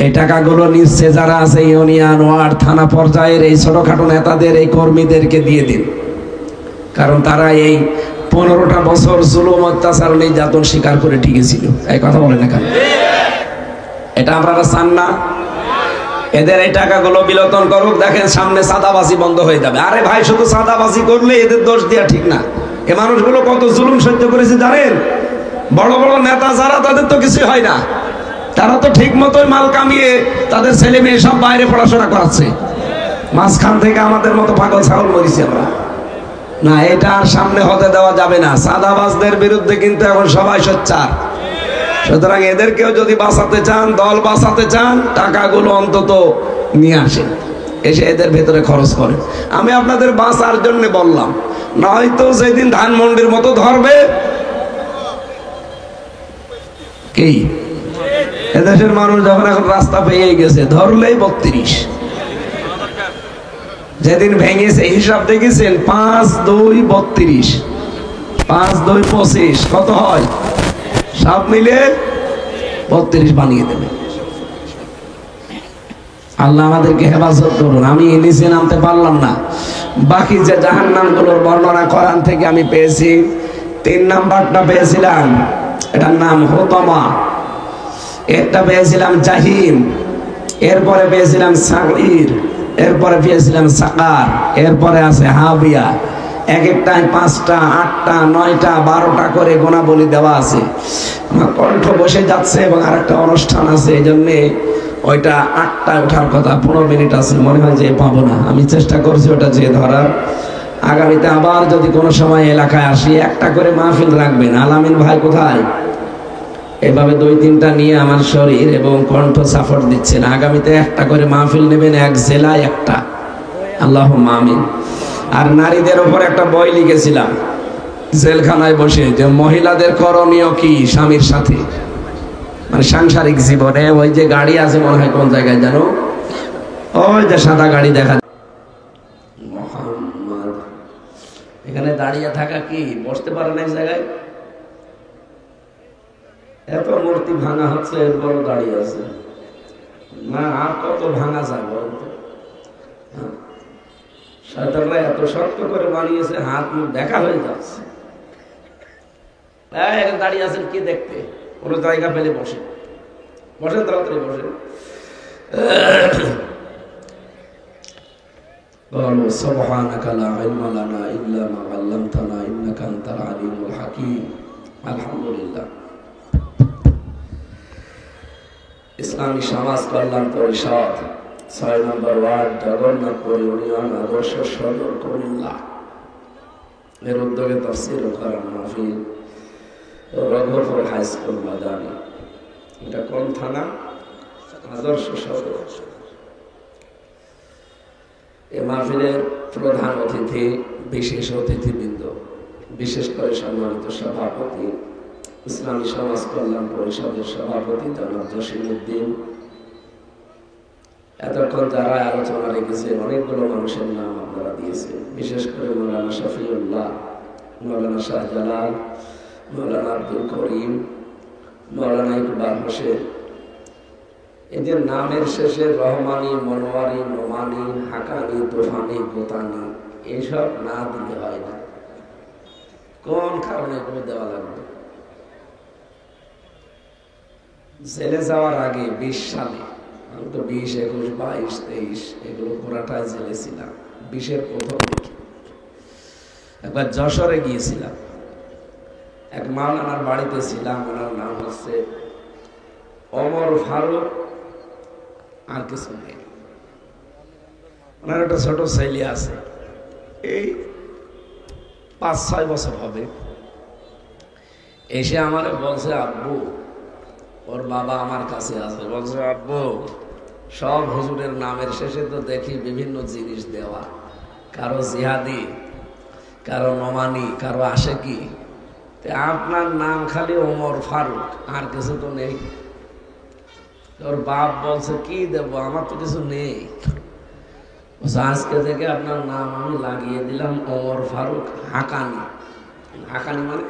[SPEAKER 1] এই টাকাগুলো নিচ্ছে যারা আছে ইউনিয়ন, ওয়ার্ড, থানা পর্যায়ের এই ছোটখাটো নেতাদের, এই কর্মীদেরকে দিয়ে দিন, কারণ তারা এই 15টা বছর জুলুম, অত্যাচার, নির্যাতন স্বীকার করে ঠিকই ছিল। এই কথা বলেন না কেন? এটা আপনারা চান না? এদের এই টাকাগুলো বিলোপন করুক, দেখেন সামনে চাঁদাবাজি বন্ধ হয়ে যাবে। আরে ভাই, শুধু চাঁদাবাজি করলে এদের দোষ দেওয়া ঠিক না। এ মানুষগুলো কত জুলুম সহ্য করেছে জানেন? বড় বড় নেতা যারা, তাদের তো কিছু হয় না, তারা তো ঠিক মতোই মাল কামিয়ে তাদের ছেলে মেয়ে সব বাইরে পড়াশোনা করাচ্ছে। মাঝখান থেকে আমাদের মতো পাগল ছাগল মরিছি আমরা। না, এটা আর সামনে হতে দেওয়া যাবে না। চাঁদাবাজদের বিরুদ্ধে কিন্তু এখন সবাই সোচ্চার। সুতরাং এদেরকেও যদি বাঁচাতে চান, দল বাঁচাতে চান, টাকাগুলো অন্তত নিয়ে আসেন, এসে এদের ভেতরে খরচ করেন। আমি আপনাদের বাঁচার জন্য বললাম, নয়তো যেদিন ধানমন্ডির মতো ধরবে, কি এদেশের মানুষ যখন এখন রাস্তা পেয়ে গেছে, ধরলেই 32। যেদিন ভেঙেছে হিসাব দেখেছেন, 5, 2, 32, 5, 2, 25, কত হয়? সব মিলে 32 বানিয়ে দেবে। আল্লাহ আমাদেরকে হেফাজত করুন। আমি নিচে নামতে পারলাম না। বাকি যে জাহান্নামগুলোর বর্ণনা কোরআন থেকে আমি পেয়েছি, 3 নাম্বারটা পেয়েছিলাম, এটার নাম হুতামা, একটা পেয়েছিলাম জাহিম, এরপরে পেয়েছিলাম সাঈর, এরপরে পেয়েছিলাম সাকার, এরপরে আছে হাবিয়া। এক একটায় 5টা, 8টা, 9টা, 12টা করে গোনাবলী দেওয়া আছে। আমার কণ্ঠ বসে যাচ্ছে এবং আরেকটা অনুষ্ঠান আছে, এই জন্যে ওইটা 8টায় ওঠার কথা। 15 মিনিট আছে, মনে হয় যে পাবো না। আমি চেষ্টা করছি ওটা যে ধরার। আগামীতে আবার যদি কোনো সময় এলাকায় আসি, একটা করে মাহফিল রাখবেন। আলামিন ভাই কোথায়? এভাবে 2-3টা নিয়ে আমার শরীর এবং কণ্ঠ সাপোর্ট দিচ্ছেন। আগামীতে একটা করে মাহফিল নেবেন, এক জেলায় একটা। আল্লাহুম্মা আমিন। আর নারীদের উপর একটা বই লিখেছিলাম জেলখানায় বসে, যে মহিলাদের করণীয় কি স্বামীর সাথে, মানে সাংসারিক জীবনে। ওই যে গাড়ি আছে মনে হয় কোন জায়গায় জানো, ওই যে সাদা গাড়ি দেখা, মুহাম্মদ, এখানে দাঁড়িয়ে থাকা কি বসতে পারে না এক জায়গায়? এত মূর্তি ভাঙা হচ্ছে, এরপর দাঁড়িয়ে আছে না। আর কত ভাঙা যায় বলতো? শয়তানরা এত শক্ত করে বানিয়েছে, হাত মুখ দেখা হয়ে যাচ্ছে। দাঁড়িয়ে আছেন কি দেখতে? কোনো জায়গা পেলে বসে, বসেন, তাড়াতাড়ি বসেন। قالوا سبحانك لا علم لنا إلا ما علمتنا إنك أنت العليم الحكيم। الحمد لله। ইসলামী সমাজ কল্যাণ পরিষদ 6 নম্বর ওয়ার্ড, জগন্নাথপুর ইউনিয়ন, আদর্শ সদর, কুমিল্লা, এর উদ্যোগে তাফসীর ও কোরআন মাহফিল, রঘুপুর হাই স্কুল মাদানী। এটা কোন থানা? আদর্শ সদর। এ মাহফিলের প্রধান অতিথি, বিশেষ অতিথিবৃন্দ, বিশেষ করে সম্মানিত সভাপতি, ইসলামী সমাজ কল্যাণ পরিষদের সভাপতি জনাব জসিমউদ্দিন, এতক্ষণ যারা আলোচনা রেখেছেন অনেকগুলো মানুষের নাম আপনারা দিয়েছেন, বিশেষ করে মৌলানা শফিউল্লাহ, মৌলানা শাহজালাল, মৌলানা আব্দুল করিম, মৌলানা ইকবাল হোসেন। এদের নামের শেষে রহমানি, মনোয়ারি, নোমানি, হাকানি, তোফানি, গোতানি এইসব না দিলে হয় না। কোন কারণে এগুলো দেওয়া লাগবে? জেলে যাওয়ার আগে 20 সালে, আমি তো 20, 21, 22, 23 এগুলো পুরাটাই জেলে ছিলাম। 20-এর প্রথম একবার যশোরে গিয়েছিলাম, এক মাওলানার বাড়িতে ছিলাম। ওনার নাম হচ্ছে ওমর ফারুক, আর কিছু নেই। ওনার একটা ছোট ছেলে আছে, এই 5-6 বছর হবে। এসে আমার বলছে, আব্বু, ওর বাবা আমার কাছে আছে, বলছে আব্বু, সব হুজুরের নামের শেষে তো দেখি বিভিন্ন জিনিস দেওয়া, কারো জিহাদি, কারো নোমানি, কারো আশেকি, আপনার নাম খালি ওমর ফারুক, আর কিছু তো নেই। ওর বাপ বলছে, কি দেব, আমার তো কিছু নেই। আজকে থেকে আপনার নাম আমি লাগিয়ে দিলাম ওমর ফারুক হাকানি। হাকানি মানে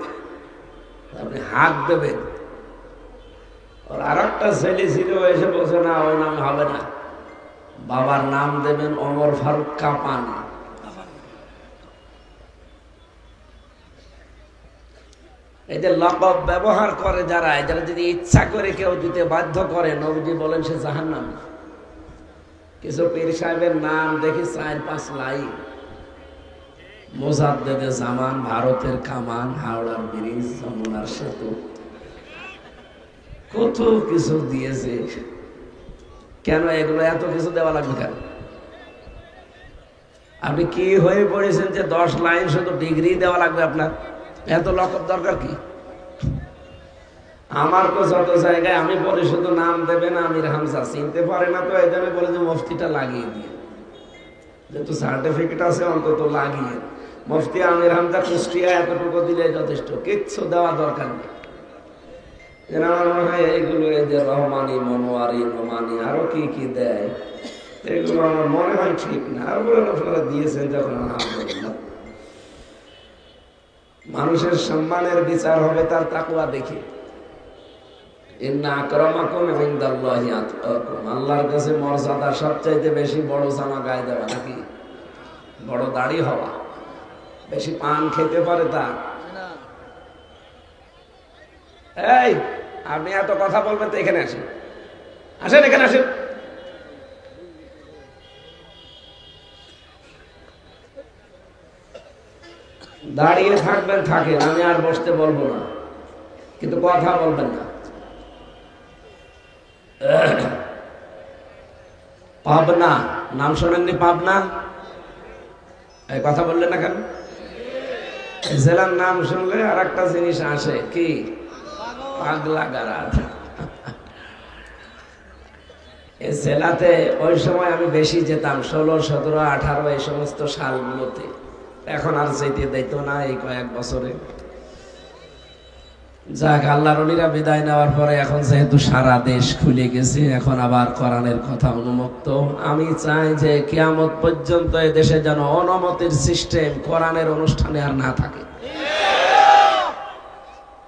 [SPEAKER 1] আপনি হাক দেবেন। ওর আর একটা ছেলে ছিল, এসে বলছে, না, ওই নাম হবে না, বাবার নাম দেবেন ওমর ফারুক কাপানি। এই যে লকব ব্যবহার করে যারা, এরা যদি ইচ্ছা করে কেউ দিতে বাধ্য করে, নবীজি বলেন সে জাহান্নামী। কিছু পীর সাহেবের নাম দেখি 4-5 লাইন, মোজাদ্দেদে জামান, ভারতের কামান, হাওড়ার ব্রিজ, যমুনার সেতু, কত কিছু দিয়েছে। কেন এগুলো এত কিছু দেওয়া লাগবে কেন? আপনি কি হয়ে পড়েছেন যে 10 লাইন শুধু ডিগ্রি দেওয়া লাগবে আপনার? এত লকব দরকার কি? আমার তো যত জায়গায় আমি বলি শুধু নাম দেবেন আমির হামজা, চিনতে পারে না তো এই জন্য বলে যে মুফতিটা লাগিয়ে দিয়ে, যেহেতু সার্টিফিকেট আছে অন্তত লাগিয়ে। মুফতি আমির হামজা কুষ্টিয়া এতটুকু দিলে যথেষ্ট, কিচ্ছু দেওয়া দরকার নেই। আমার মনে হয় এইগুলো, এই যে রহমানি, মনোয়ারি, নোমানি, আরো কি কি দেয়, এগুলো আমার মনে হয় ঠিক না। আর বলেন আপনারা দিয়েছেন যখন, আলহামদুলিল্লাহ। মানুষের সম্মানের বিচার হবে তার তাকওয়া দেখে। ইন্না আকরামাকুম ইনদাল্লাহি আতকাকুম, আল্লাহর কাছে মর্যাদা সবচাইতে বেশি বড় জামা গায়ে দেওয়া, নাকি বড় দাড়ি হওয়া, বেশি পান খেতে পারে তা। এই আপনি এত কথা বলবেন তো এখানে আসেন, আসেন, এখানে আসেন। দাঁড়িয়ে থাকবেন থাকেন, আমি আর বসতে বলবো না, কিন্তু কথা বলবেন না। পাবনা নাম শোনেননি? পাবনা, এই কথা বললেন না কেন? জেলার নাম শুনলে আর একটা জিনিস আসে, কি? পাগলা গাড়া। এই জেলাতে ওই সময় আমি বেশি যেতাম, 16, 17, 18 এই সমস্ত সালগুলোতে। এখন আর যেতে দিত না এই কয়েক বছরে। যাক, আল্লাহর ওলিরা বিদায় নেওয়ার পরে এখন যেহেতু সারা দেশ খুলে গেছে, এখন আবার কোরআনের কথা উন্মুক্ত। আমি চাই যে কিয়ামত পর্যন্ত এই দেশে যেন অনুমতির সিস্টেম কোরআনের অনুষ্ঠানে আর না থাকে।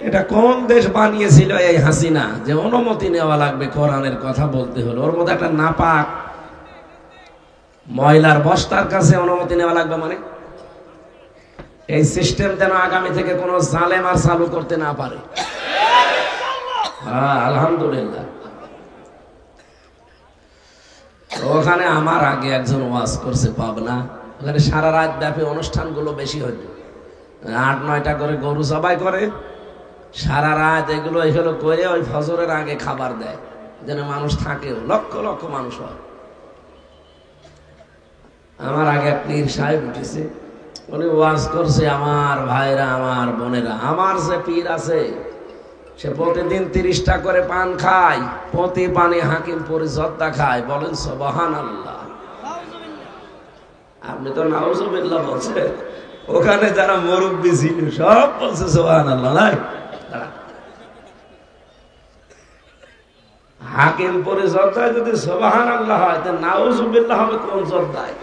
[SPEAKER 1] এটা কোন দেশ বানিয়েছিল এই হাসিনা, যে অনুমতি নেওয়া লাগবে কোরআনের কথা বলতে হলো? ওর মধ্যে একটা নাপাক ময়লার বস্তার কাছে অনুমতি নেওয়া লাগবে মানে? এই সিস্টেম যেন আগামী থেকে কোনো জালেম আর চালু করতে না পারে। হ্যাঁ, আলহামদুলিল্লাহ। ওখানে আমার আগে একজন ওয়াজ করছে পাবনা, ওখানে সারা রাত ব্যাপী অনুষ্ঠানগুলো বেশি হইতো, 8-9টা করে গরু জবাই করে সারা রাত, এগুলো করে ওই ফজরের আগে খাবার দেয় যেন মানুষ থাকেও, লক্ষ লক্ষ মানুষ হয়। আমার আগে এক পীর সাহেব উঠেছে, উনি ওয়াজ করছে, আমার ভাইরা, আমার বোনেরা, আমার যে পীর আছে সে প্রতিদিন 30টা করে পান খায়, প্রতি পানে হাকিম পরিজর্দা খায়। বলেন সুবহানাল্লাহ। আপনি তো নাউজুবিল্লাহ বলছেন, ওখানে যারা মুরব্বী ছিল সব বলছে সুবহানাল্লাহ। নাই হাকিম পরে জর্দায় যদি সুবহানাল্লাহ হয়, তা নাউজুবিল্লাহ হবে কোন জর্দায়?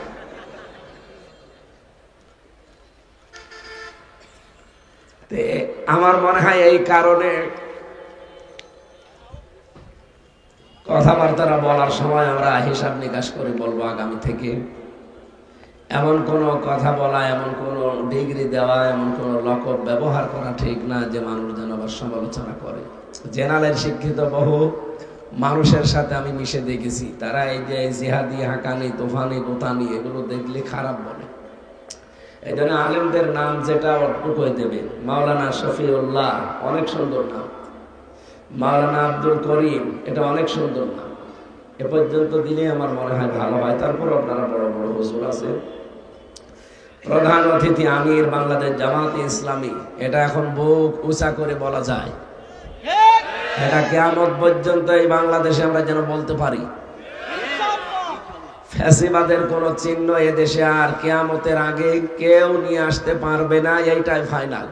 [SPEAKER 1] আমার মনে হয় এই কারণে কথাবার্তা বলার সময় আমরা হিসাব নিকাশ করে বলবো আগামী থেকে। এমন কোন কথা বলা, এমন কোন ডিগ্রি দেওয়া, এমন কোন লকব ব্যবহার করা ঠিক না যে মানুষ যেন আবার সমালোচনা করে। জেনারেল শিক্ষিত বহু মানুষের সাথে আমি মিশে দেখেছি, তারা এই যে জিহাদি, হাকানি, তোফানি, গোতানি এগুলো দেখলে খারাপ বলে। এই জন্য আলেমদের নাম যেটা অটুকুই দেবে। মাওলানা শফিউল্লাহ অনেক সুন্দর নাম, মাওলানা আব্দুল করিম এটা অনেক সুন্দর নাম, এ পর্যন্ত দিলে আমার মনে হয় ভালো হয়। তারপর আপনারা বড় বড় হুজুর আছে, প্রধান অতিথি আমির বাংলাদেশ জামাতে ইসলামী, এটা এখন বুক উঁচা করে বলা যায়। এটা কিয়ামত পর্যন্ত এই বাংলাদেশে আমরা যেন বলতে পারি ফ্যাসিবাদের কোন চিহ্ন এদেশে আর কিয়ামতের আগে কেউ নিয়ে আসতে পারবে না, এইটাই ফাইনাল।